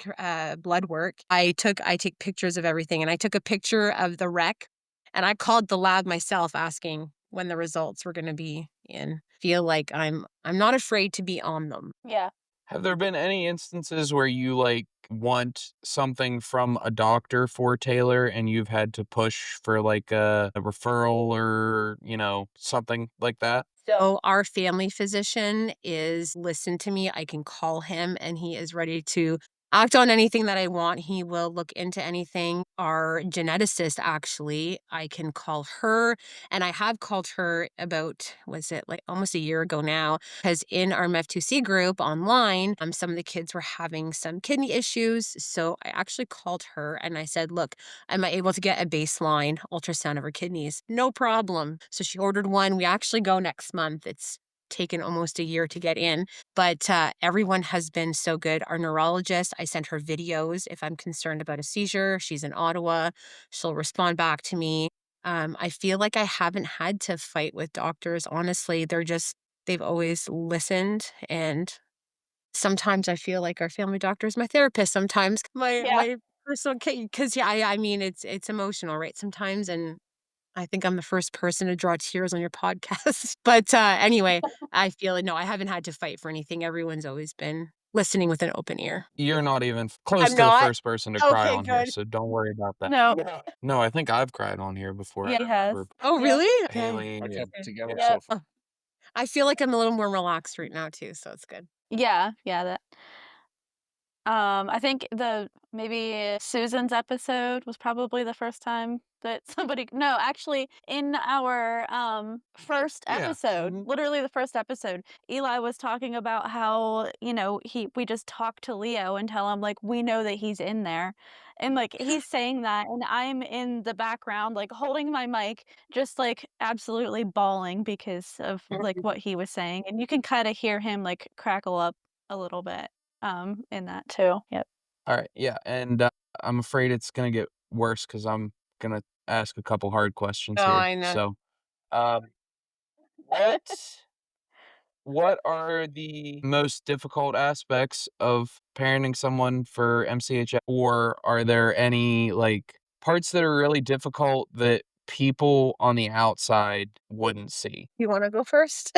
blood work, I take pictures of everything, and I took a picture of the rec, and I called the lab myself asking when the results were going to be in. Feel like I'm not afraid to be on them. Yeah. Have there been any instances where you, like, want something from a doctor for Taylor and you've had to push for, like, a referral or, something like that? So our family physician is listen to me. I can call him and he is ready to act on anything that I want. He will look into anything. Our geneticist, actually, I can call her. And I have called her about, was it like almost a year ago now? Because in our Mef2C group online, some of the kids were having some kidney issues. So I actually called her and I said, look, am I able to get a baseline ultrasound of her kidneys? No problem. So she ordered one. We actually go next month. It's taken almost a year to get in, but everyone has been so good. Our neurologist, I sent her videos if I'm concerned about a seizure. She's in Ottawa. She'll respond back to me. I feel like I haven't had to fight with doctors. Honestly, they've always listened, and sometimes I feel like our family doctor is my therapist. Sometimes Yeah. my personal, because yeah, I mean it's emotional, right? Sometimes, and I think I'm the first person to draw tears on your podcast. But anyway, I feel no, I haven't had to fight for anything. Everyone's always been listening with an open ear. You're not even close I'm to the not? first person to cry Okay, on here, good. so don't worry about that. No. No, I think I've cried on here before. Yeah, he has. For Oh, Yep. really? Okay. Haley I and kept it together Yeah. so far. Oh, I feel like I'm a little more relaxed right now too, so it's good. Yeah. Yeah. That. I think maybe Susan's episode was probably the first time that somebody no, actually in our first Yeah. episode, Mhm. literally the first episode, Eli was talking about how, we just talk to Leo and tell him like we know that he's in there. And like he's saying that and I'm in the background like holding my mic just like absolutely bawling because of like what he was saying. And you can kind of hear him like crackle up a little bit in that too. Yep. All right, yeah, and I'm afraid it's gonna get worse because I'm gonna ask a couple hard questions Oh, here. I know. So, um, what what are the most difficult aspects of parenting someone for MCHS, or are there any, like, parts that are really difficult that people on the outside wouldn't see? You wanna go first?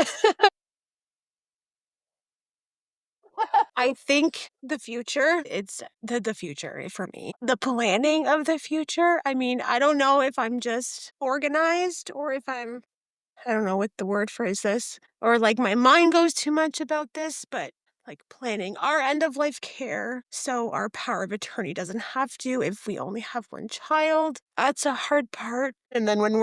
I think the future, it's the future for me. The planning of the future, I mean, I don't know if I'm just organized or if I don't know what the word phrase this, or like my mind goes too much about this, but like planning our end of life care so our power of attorney doesn't have to if we only have one child. That's a hard part. And then when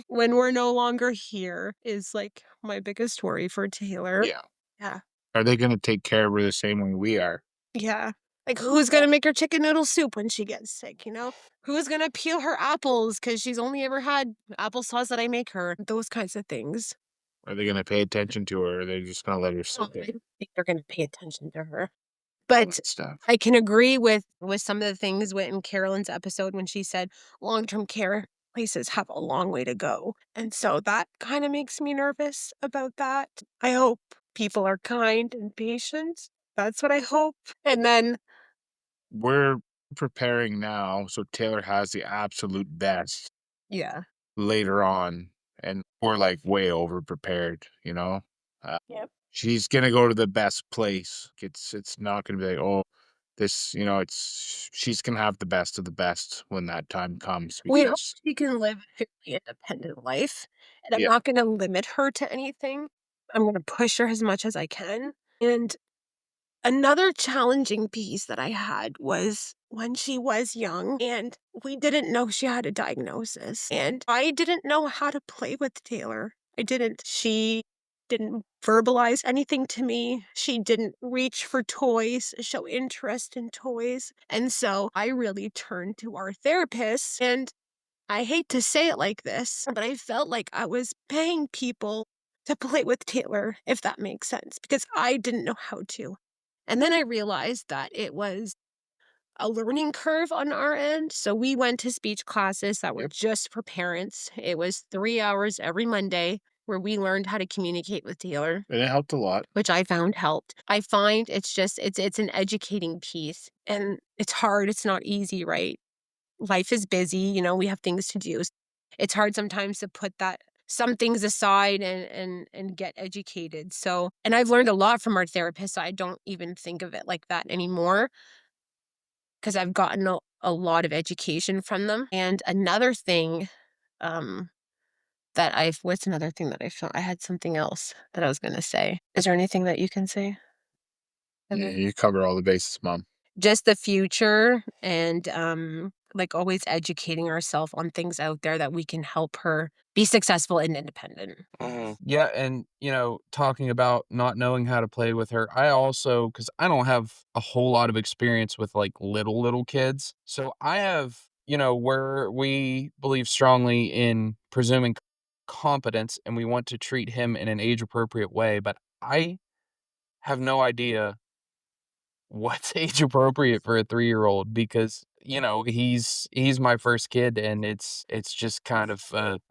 we're no longer here is like my biggest worry for Taylor. Yeah. Yeah. Are they gonna take care of her the same way we are? Yeah. Like, who's gonna make her chicken noodle soup when she gets sick, you know? Who's gonna peel her apples because she's only ever had applesauce that I make her? Those kinds of things. Are they gonna pay attention to her, or are they just gonna let her Oh, sit I there? think they're gonna pay attention to her. All But that stuff. I can agree with some of the things in Carolyn's episode when she said long-term care places have a long way to go. And so that kind of makes me nervous about that. I hope people are kind and patient. That's what I hope. And then, We're preparing now, so Taylor has the absolute best yeah. later on, and we're, like, way over prepared, you know? Uh, Yep. she's gonna go to the best place. It's not gonna be like, "Oh, this," it's she's gonna have the best of the best when that time comes We hope because she can live a fairly independent life, and I'm yeah, not gonna limit her to anything. I'm gonna push her as much as I can. And another challenging piece that I had was when she was young and we didn't know she had a diagnosis. And I didn't know how to play with Taylor. I didn't. She didn't verbalize anything to me. She didn't reach for toys, show interest in toys. And so I really turned to our therapist. And I hate to say it like this, but I felt like I was paying people to play with Taylor, if that makes sense, because I didn't know how to. And then I realized that it was a learning curve on our end. So we went to speech classes that were yep, just for parents. It was 3 hours every Monday where we learned how to communicate with Taylor, and it helped a lot. which I found helped. I find it's an educating piece and it's hard. It's not easy, right? Life is busy, we have things to do. It's hard sometimes to put that some things aside and get educated. So, and I've learned a lot from our therapist. So I don't even think of it like that anymore because I've gotten a lot of education from them. And another thing um what's another thing that I felt I had something else that I was going to say. Is there anything that you can say? Yeah, Evan? you cover all the bases, mom. Just the future and like always educating ourselves on things out there that we can help her be successful and independent. Yeah, and talking about not knowing how to play with her, I also, because I don't have a whole lot of experience with like little kids, so I have, where we believe strongly in presuming competence, and we want to treat him in an age appropriate way, but I have no idea what's age appropriate for a 3-year-old because, he's my first kid and it's just kind of,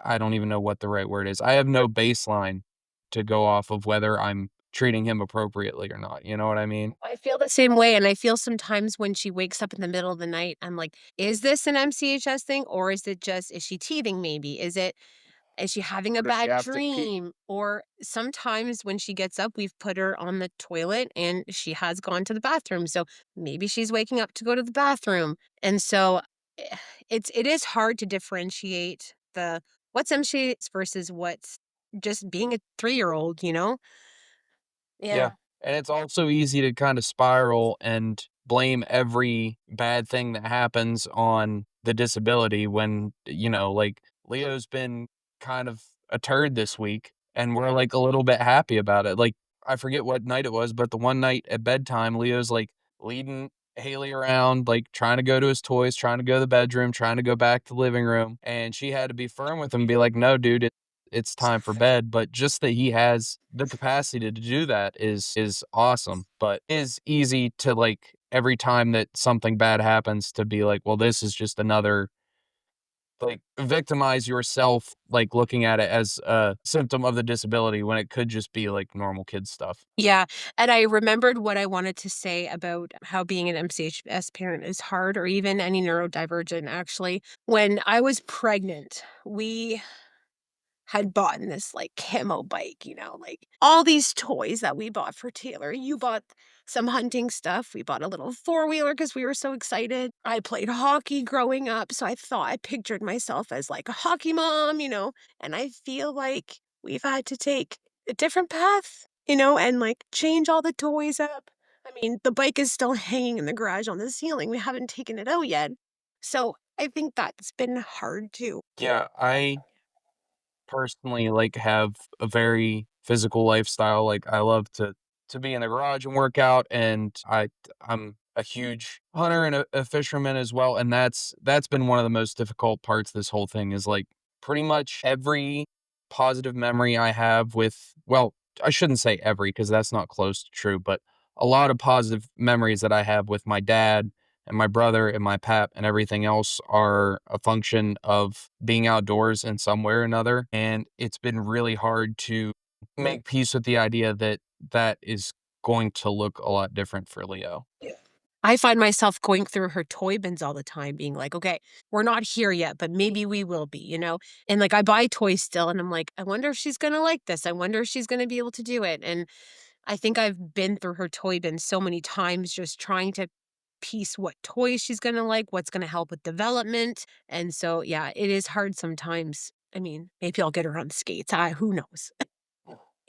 I don't even know what the right word is. I have no baseline to go off of whether I'm treating him appropriately or not, you know what I mean? I feel the same way. And I feel sometimes when she wakes up in the middle of the night, I'm like, is this an MCHS thing? Or is she teething maybe? Is she having a What if you bad have to pee? dream? Or sometimes when she gets up, we've put her on the toilet and she has gone to the bathroom. So maybe she's waking up to go to the bathroom. And so it is hard to differentiate the what's MCHS versus what's just being a 3-year-old, you know? Yeah. Yeah. And it's also easy to kind of spiral and blame every bad thing that happens on the disability when, like Leo's been kind of a turd this week and we're like a little bit happy about it. Like, I forget what night it was, but the one night at bedtime, Leo's like leading Haley around, like trying to go to his toys, trying to go to the bedroom, trying to go back to the living room. And she had to be firm with him and be like, no, dude, it's time for bed. But just that he has the capacity to do that is awesome. But it is easy to like every time that something bad happens to be like, well, this is just another, like, victimize yourself, like looking at it as a symptom of the disability when it could just be like normal kid stuff. Yeah, and I remembered what I wanted to say about how being an MCHS parent is hard, or even any neurodivergent, actually. When I was pregnant, we had bought this like camo bike, like all these toys that we bought for Taylor. You bought some hunting stuff. We bought a little four-wheeler because we were so excited. I played hockey growing up, so I pictured myself as like a hockey mom, and I feel like we've had to take a different path, and like change all the toys up. I mean, the bike is still hanging in the garage on the ceiling. We haven't taken it out yet. So I think that's been hard too. Yeah, I personally like have a very physical lifestyle. Like I love to be in the garage and work out, and I'm a huge hunter and a fisherman as well. And that's been one of the most difficult parts of this whole thing is like pretty much every positive memory I have with, well, I shouldn't say every because that's not close to true, but a lot of positive memories that I have with my dad and my brother and my pap and everything else are a function of being outdoors in some way or another. And it's been really hard to make peace with the idea that that is going to look a lot different for Leo. I find myself going through her toy bins all the time, being like, okay, we're not here yet, but maybe we will be. And like I buy toys still, and I'm like, I wonder if she's going to like this. I wonder if she's going to be able to do it. And I think I've been through her toy bin so many times just trying to piece what toys she's gonna like, what's gonna help with development. And so, yeah, it is hard sometimes. I mean, maybe I'll get her on skates. Who knows?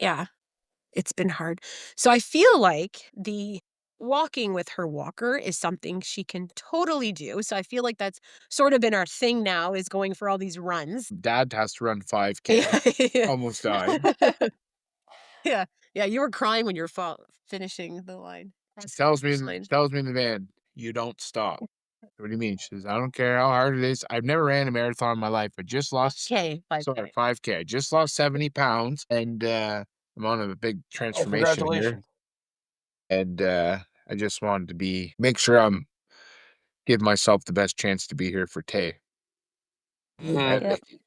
Yeah, it's been hard. So I feel like the walking with her walker is something she can totally do. So I feel like that's sort of been our thing now is going for all these runs. Dad has to run 5K. Yeah. Almost died. Yeah. Yeah. You were crying when you were finishing the line. She Crossing tells the me finish in line. she tells me in the van, "You don't stop." "What do you mean?" She says, "I don't care how hard it is. I've never ran a marathon in my life, but just lost." Okay. Sorry, 5K. 5K. "I just lost 70 pounds, and, I'm on a big Oh, transformation here, congratulations. and, I just wanted to make sure I'm give myself the best chance to be here for Tay and Mhm. Yep. Nikki.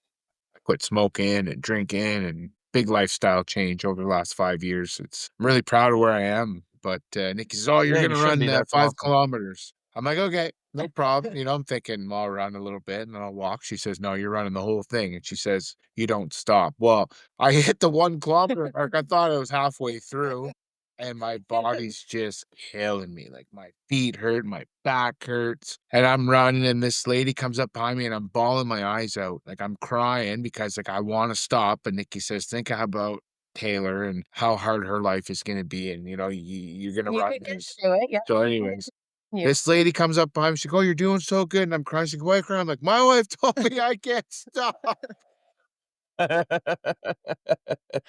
I quit smoking and drinking and big lifestyle change over the last 5 years. I'm really proud of where I am, but, Nikki says, "Oh, you're Yeah, you gonna should run, be. That's 5 awesome. kilometers." I'm like, "Okay, no problem." I'm thinking, "Well, I'll run a little bit and then I'll walk." She says, "No, you're running the whole thing." And she says, "You don't stop." Well, I hit the 1 kilometer mark. I thought I was halfway through, and my body's just killing me. Like, my feet hurt, my back hurts, and I'm running, and this lady comes up behind me, and I'm bawling my eyes out. Like, I'm crying because, like, I wanna stop, but Nikki says, "Think about Taylor and how hard her life is gonna be, and, you're gonna You run could get this." through it. Yeah. So anyways, Yeah. this lady comes up behind me, she's like, "Oh, you're doing so good," and I'm crying. She's like, "Why are you crying?" I'm like, "My wife told me I can't stop."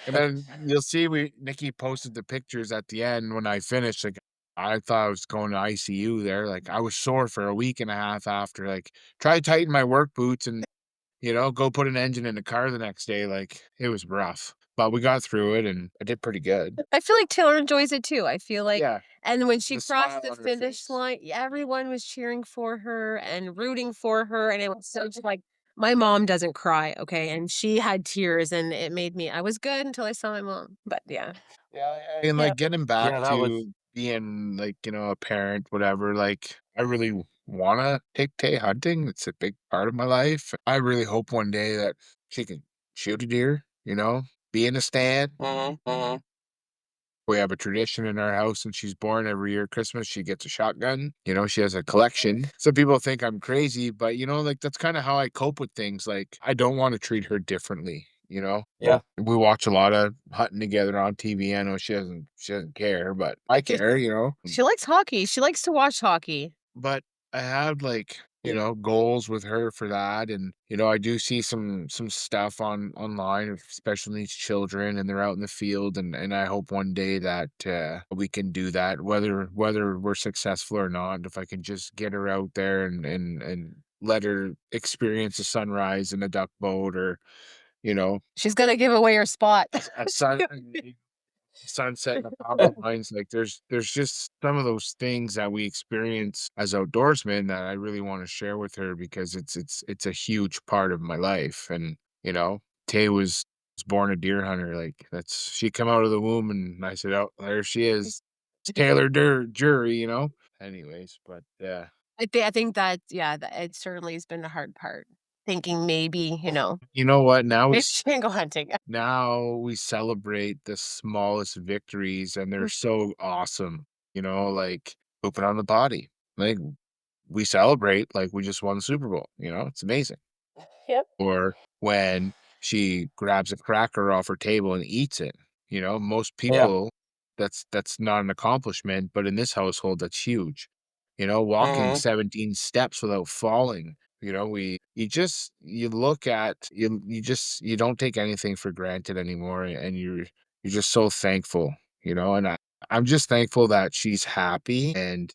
And then you'll see Nikki posted the pictures at the end when I finished, like, I thought I was going to ICU there, like, I was sore for a week and a half after, like, tried to tighten my work boots and, go put an engine in the car the next day, like, it was rough, but we got through it and I did pretty good. I feel like Taylor enjoys it too. I feel like Yeah, and when she the crossed smile the on her finish face. line, everyone was cheering for her and rooting for her, and it was so just like my mom doesn't cry, okay, and she had tears, and it made me I was good until I saw my mom, but yeah. Yeah, and, Yeah. like, getting back Yeah, that was to being, like, a parent, whatever, like, I really wanna take Tay hunting, it's a big part of my life. I really hope one day that she can shoot a deer, be in a stand. mhm, mhm. We have a tradition in our house since she's born, every year Christmas, she gets a shotgun, she has a collection. Some people think I'm crazy, but, like, that's kinda how I cope with things, like, I don't wanna treat her differently, you know? Yeah. We watch a lot of hunting together on TV. I know she doesn't care, but I She's care. she likes hockey, she likes to watch hockey. But I have, like, goals with her for that, and, I do see some stuff online of special needs children, and they're out in the field, and I hope one day that, we can do that, whether we're successful or not, if I can just get her out there and let her experience a sunrise in a duck boat or, you know, She's gonna give away her spot. a sunset in the power lines, like, there's just some of those things that we experience as outdoorsmen that I really wanna share with her because it's a huge part of my life, and, Tay was born a deer hunter, like, that's she come out of the womb, and I said, "Oh, there she is. It's Taylor Jury," you know? Anyways, but, yeah. I think that yeah, that it certainly has been the hard part, thinking maybe, You know what? Now maybe it's she can go hunting. now we celebrate the smallest victories, and they're so awesome. like pooping on the potty. Like we celebrate like we just won the Super Bowl, it's amazing. Yep. Or when she grabs a cracker off her table and eats it, most Yeah. people, that's not an accomplishment, but in this household, that's huge. Walking Mhm. 17 steps without falling. You look at you don't take anything for granted anymore, and you're just so thankful, and I'm just thankful that she's happy. And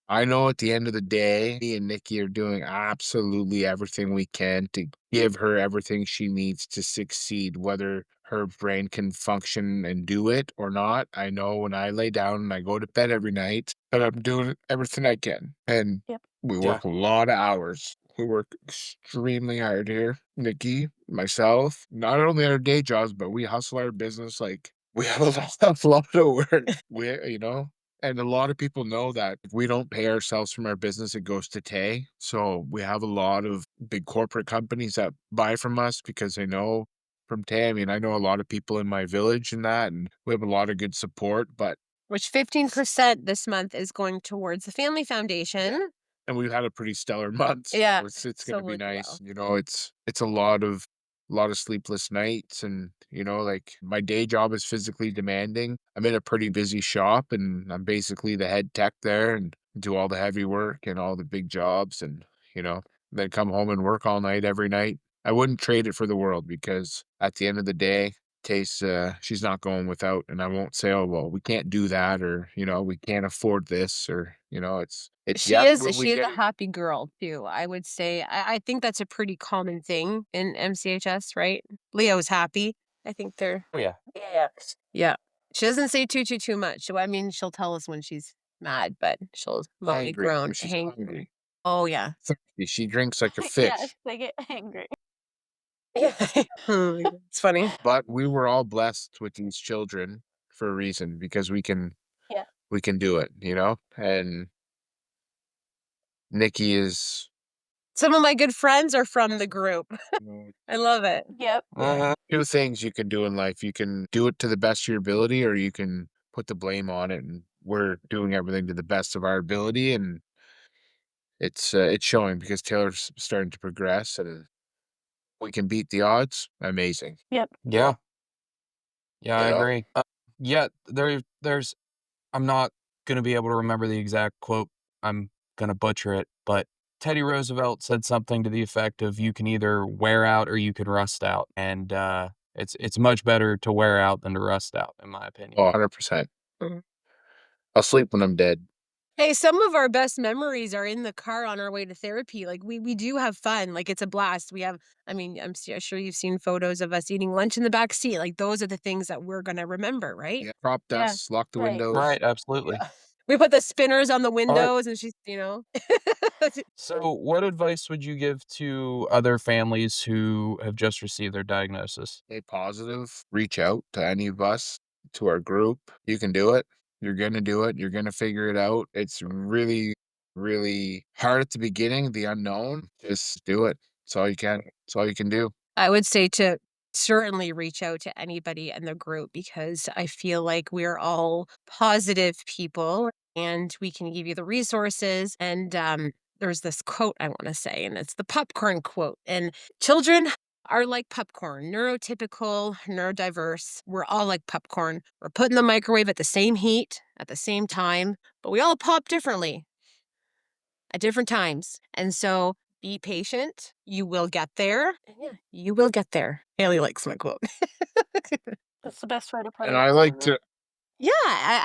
I know at the end of the day, me and Nikki are doing absolutely everything we can to give her everything she needs to succeed, whether her brain can function and do it or not. I know when I lay down and I go to bed every night that I'm doing everything I can. And Yep. we Yeah. work a lot of hours. We work extremely hard here. Nikki, myself, not only our day jobs, but we hustle our business like we have a lot of work. And a lot of people know that if we don't pay ourselves from our business, it goes to Tay. So we have a lot of big corporate companies that buy from us because they know from Tay. I mean, I know a lot of people in my village and that, and we have a lot of good support, but Which 15% this month is going towards the Family yeah. Foundation. And we've had a pretty stellar month. So Yeah. it's So gonna be we'll do nice. well. It's a lot of sleepless nights, and like my day job is physically demanding. I'm in a pretty busy shop, and I'm basically the head tech there and do all the heavy work and all the big jobs, and then come home and work all night every night. I wouldn't trade it for the world because at the end of the day, she's not going without, and I won't say, oh well, we can't do that, or we can't afford this, or She yeah, is when we she is get a it. happy girl too, I would say. I think that's a pretty common thing in MCHS, right? Leo's happy. I think they're Oh, yeah. yeah. Yeah. She doesn't say too much. So I mean, she'll tell us when she's mad, but she'll moan and Hangry groan, when she's hangry. hungry. Oh yeah. Thirsty, she drinks like a Yes, fish. they get angry. Yeah. Oh my God, it's funny. But we were all blessed with these children for a reason because Yeah. we can do it, And Nikki is Some of my good friends are from the group. I love it. Yep. two things you can do in life. You can do it to the best of your ability, or you can put the blame on it. And we're doing everything to the best of our ability, and it's showing because Taylor's starting to progress, and we can beat the odds. Amazing, Yep. Yeah. Yeah, you I know. agree. Yeah, there's I'm not gonna be able to remember the exact quote. I'm gonna butcher it, but Teddy Roosevelt said something to the effect of, "You can either wear out or you can rust out," and, it's much better to wear out than to rust out, in my opinion. Oh, 100%. Mhm. I'll sleep when I'm dead. Hey, some of our best memories are in the car on our way to therapy. Like we do have fun. Like it's a blast. We have I mean, sure you've seen photos of us eating lunch in the back seat. Like those are the things that we're gonna remember, right? Yeah, prop Yeah. desks, lock the Right. windows. Right, absolutely. Yeah. We put the spinners on the Alright, windows and she's. so what advice would you give to other families who have just received their diagnosis? Stay positive. Reach out to any of us, to our group. You can do it. You're gonna do it. You're gonna figure it out. It's really, really hard at the beginning, the unknown. Just do it. It's all you can. It's all you can do. I would say to certainly reach out to anybody in the group because I feel like we're all positive people and we can give you the resources. And there's this quote I want to say, and it's the popcorn quote. And children are like popcorn, neurotypical, neurodiverse. We're all like popcorn. We're put in the microwave at the same heat, at the same time, but we all pop differently at different times. And so be patient. You will get there. And yeah, you will get there. Haley likes my quote. That's the best way to put And it. I like to Yeah,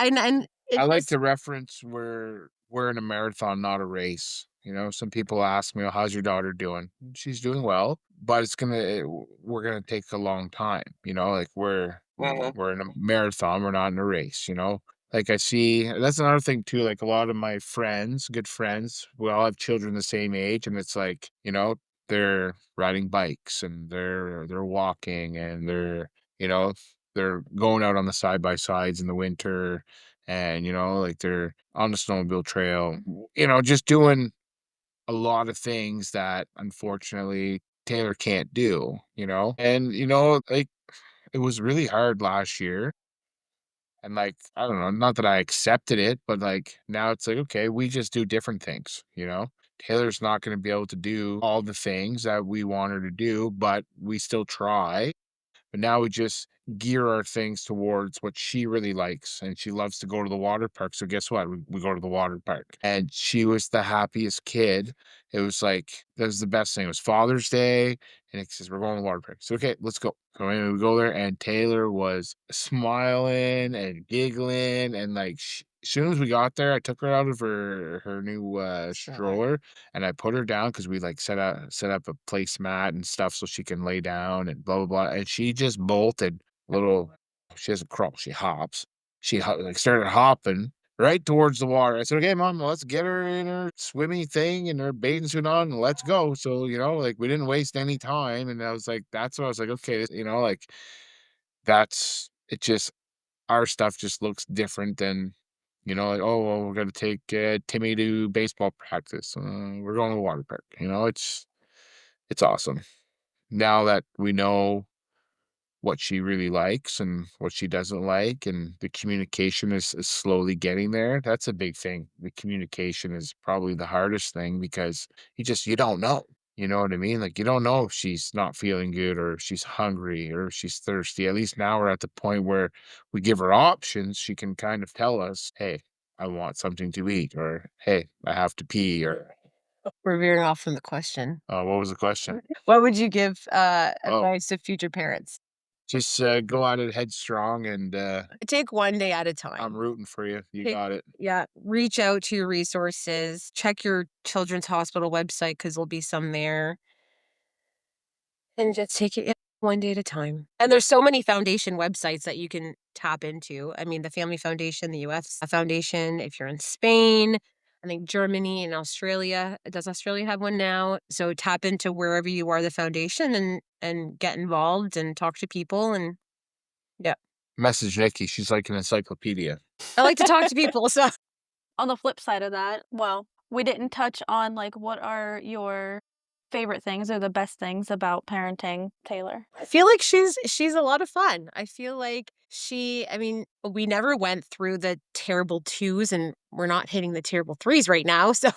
and I it like just to reference we're in a marathon, not a race. Some people ask me, "Oh, how's your daughter doing?" She's doing well, but we're gonna take a long time. Like Mhm. we're in a marathon, we're not in a race. Like I see that's another thing too. Like a lot of my friends, good friends, we all have children the same age, and it's like they're riding bikes and they're walking and you know they're going out on the side by sides in the winter, and like they're on the snowmobile trail, just doing a lot of things that unfortunately Taylor can't do. And like it was really hard last year And like, I don't know, not that I accepted it, but like now it's like, okay, we just do different things, you know? Taylor's not going to be able to do all the things that we want her to do, but we still try. But now we just gear our things towards what she really likes. And she loves to go to the water park. So guess what? We go to the water park. And she was the happiest kid. It was like, that was the best thing. It was Father's Day. And it says, we're going to the water park. So, okay, let's go. So anyway, we go there. And Taylor was smiling and giggling. And like, as soon as we got there, I took her out of her new stroller and I put her down because we like set up a placemat and stuff so she can lay down and blah blah blah. And she just bolted little. She doesn't crawl. She hops. Like started hopping right towards the water. I said, "Okay, mom, let's get her in her swimming thing and her bathing suit on and let's go." So like we didn't waste any time. And I was like, that's what I was like, okay, like that's it. Just our stuff just looks different than like, "Oh, well, we're gonna take, Timmy to baseball practice. We're going to the water park." It's awesome. Now that we know what she really likes and what she doesn't like, and the communication is slowly getting there, that's a big thing. The communication is probably the hardest thing because you don't know. You know what I mean? Like, you don't know if she's not feeling good or if she's hungry or if she's thirsty. At least now we're at the point where we give her options. She can kind of tell us, "Hey, I want something to eat," or "Hey, I have to pee," or We're veering off from the question. what was the question? What would you give Oh, advice to future parents? just go at it headstrong and Take one day at a I'm time. rooting for you. You Take, got it. yeah, reach out to your resources. Check your children's hospital website because there'll be some there. And just take it one day at a time. And there's so many foundation websites that you can tap into. I mean, the Family Foundation, the US Foundation, if you're in Spain, I think Germany and Australia. Does Australia have one now? So tap into wherever you are the foundation and get involved and talk to people and yeah. Message Nicki. She's like an encyclopedia. I like to talk to people, so On the flip side of that, well, we didn't touch on like what are your favorite things or the best things about parenting Taylor? I feel like she's a lot of fun. I feel like I mean, we never went through the terrible 2s and we're not hitting the terrible 3s right now. So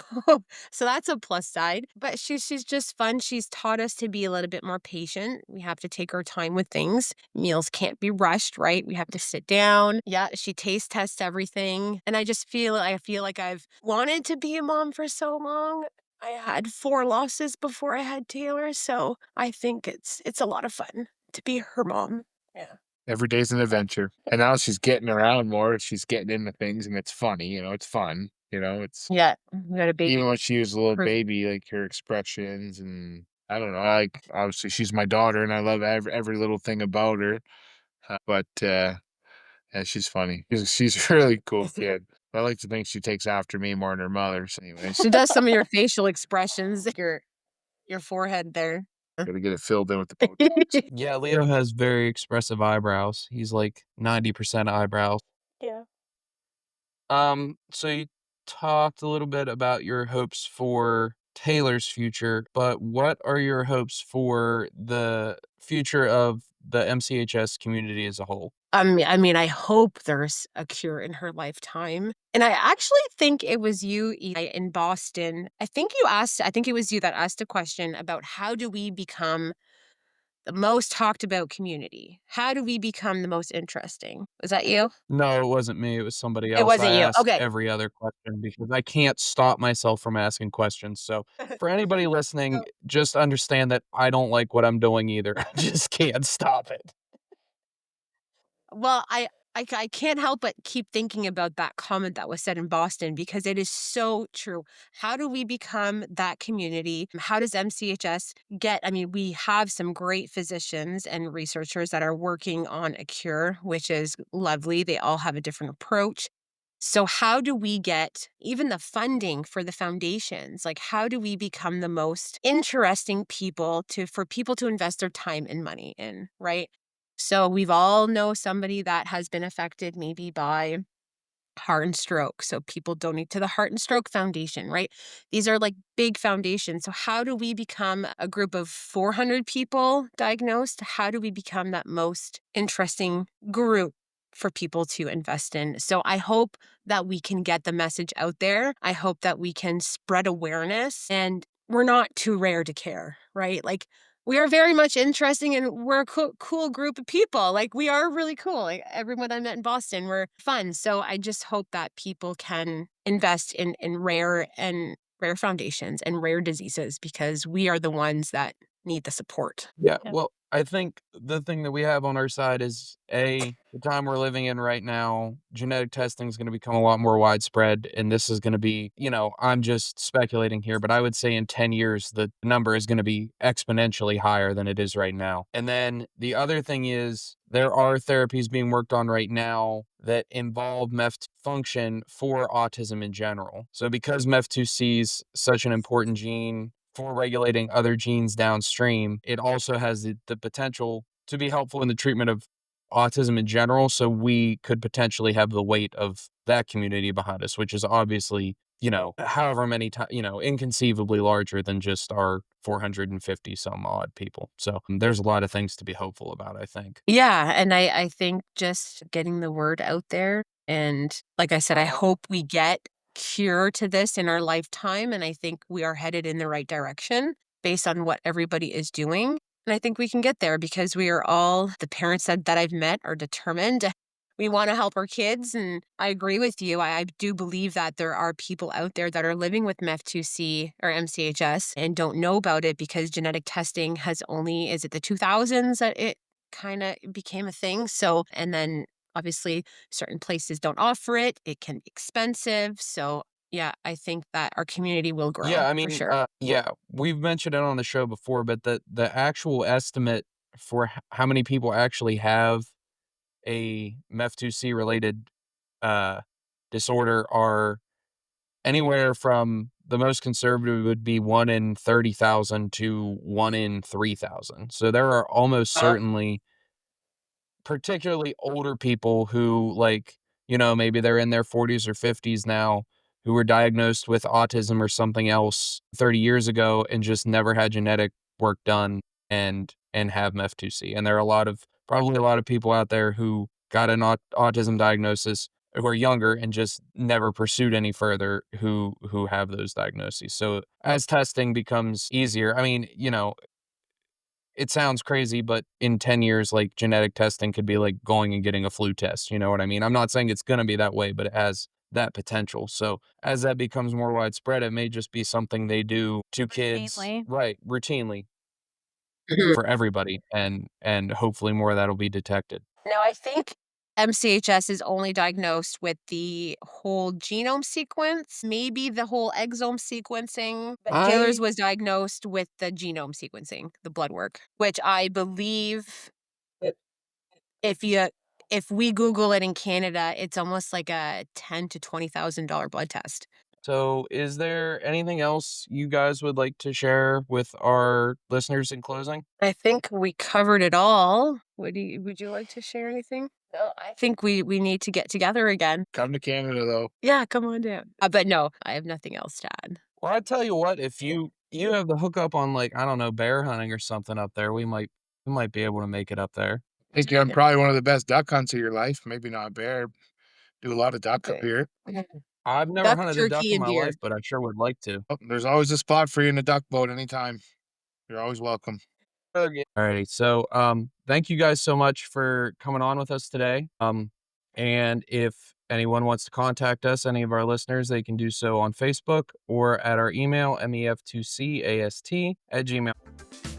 so that's a plus side. But she's just fun. She's taught us to be a little bit more patient. We have to take our time with things. Meals can't be rushed, right? We have to sit down. Yeah, she taste tests everything. And I feel like I've wanted to be a mom for so long. I had 4 losses before I had Taylor, so I think it's a lot of fun to be her mom. Yeah. Every day's an adventure. And now she's getting around more. She's getting into things and it's funny, it's fun. It's Yeah, we got a baby. even when she was a little baby, like her expressions and I don't know, like obviously she's my daughter and I love every little thing about her. But yeah, she's funny. She's a really cool kid. I like to think she takes after me more than her mother. So anyways, She does some of your facial expressions, your forehead there. gotta get it filled in with the Botox. Yeah, Leo has very expressive eyebrows. He's like 90% eyebrows. Yeah. So you talked a little bit about your hopes for Taylor's future, but what are your hopes for the future of the MCHS community as a whole? I hope there's a cure in her lifetime. And I actually think it was you, Eli, in Boston. I think it was you that asked a question about how do we become the most talked about community? How do we become the most interesting? Was that you? No, it wasn't me. It was somebody It else. I wasn't you. ask Okay. every other question because I can't stop myself from asking questions. So, for anybody listening, just understand that I don't like what I'm doing either. I just can't stop it. Well, I can't help but keep thinking about that comment that was said in Boston because it is so true. How do we become that community? How does MCHS I mean, we have some great physicians and researchers that are working on a cure, which is lovely. They all have a different approach. So how do we get even the funding for the foundations? Like how do we become the most interesting people for people to invest their time and money in, right? So we've all know somebody that has been affected maybe by heart and stroke. So people donate to the Heart and Stroke Foundation, right? These are like big foundations. So how do we become a group of 400 people diagnosed? How do we become that most interesting group? for people to invest in. So I hope that we can get the message out there. I hope that we can spread awareness, and we're not too rare to care, right? Like, we are very much interesting, and we're a cool group of people. Like, we are really cool. Like, everyone I met in Boston, we're fun. So I just hope that people can invest in rare foundations and rare diseases, because we are the ones that need the support. Yeah, Yep. well, I think the thing that we have on our side is the time we're living in right now, genetic testing is going to become a lot more widespread. And this is going to be, I'm just speculating here, but I would say in 10 years, the number is going to be exponentially higher than it is right now. And then the other thing is there are therapies being worked on right now that involve MEF function for autism in general. So because MEF2C is such an important gene for regulating other genes downstream, it also has the potential to be helpful in the treatment of autism in general. So we could potentially have the weight of that community behind us, which is obviously, however many times, inconceivably larger than just our 450 some odd people. So there's a lot of things to be hopeful about, I think. Yeah, and I think just getting the word out there, and like I said, I hope we get cure to this in our lifetime, and I think we are headed in the right direction based on what everybody is doing. And I think we can get there because we are all, the parents that I've met are determined. We want to help our kids, and I agree with you. I do believe that there are people out there that are living with Mef2C or MCHS and don't know about it, because genetic testing has only, is it the 2000s that it kind of became a thing? So, and then obviously certain places don't offer it. It can be expensive. So, yeah, I think that our community will Yeah, grow I for mean, sure. yeah, we've mentioned it on the show before, but the actual estimate for how many people actually have a MEF2C related uh, disorder are anywhere from, the most conservative would be 1 in 30,000 to 1 in 3,000. So there are almost certainly, particularly older people who, like, maybe they're in their 40s or 50s now, who were diagnosed with autism or something else 30 years ago and just never had genetic work done and have MEF2C. And there are probably a lot of people out there who got an autism diagnosis who are younger and just never pursued any further, who have those diagnoses. So as testing becomes easier, I mean, it sounds crazy, but in 10 years, like, genetic testing could be like going and getting a flu test. You know what I mean? I'm not saying it's going to be that way, but it has that potential. So as that becomes more widespread, it may just be something they do to kids, Routinely. right, routinely Mhm. for everybody. And hopefully more of that'll be detected. Now, I think MCHS is only diagnosed with the whole genome sequence, maybe the whole exome sequencing, but Taylor's I was diagnosed with the genome sequencing, the blood work, which I believe if you if we Google it in Canada, it's almost like a $10,000 to $20,000 blood test. So is there anything else you guys would like to share with our listeners in closing? I think we covered it all. Would you like to share anything? No, I think we need to get together again. Come to Canada though. Yeah, come on down. But no, I have nothing else to add. Well, I tell you what, if you have the hookup on, like, I don't know, bear hunting or something up there, we might be able to make it up there. I think you're on probably one of the best duck hunts of your life. Maybe not bear. Do a lot of duck up Okay. here. I've never Duck, hunted a duck turkey, in and my deer. life, but I sure would like to. Oh, there's always a spot for you in the duck boat anytime. You're always welcome. Okay. Alrighty. So, thank you guys so much for coming on with us today. And if anyone wants to contact us, any of our listeners, they can do so on Facebook or at our email, mef2cast@gmail.com.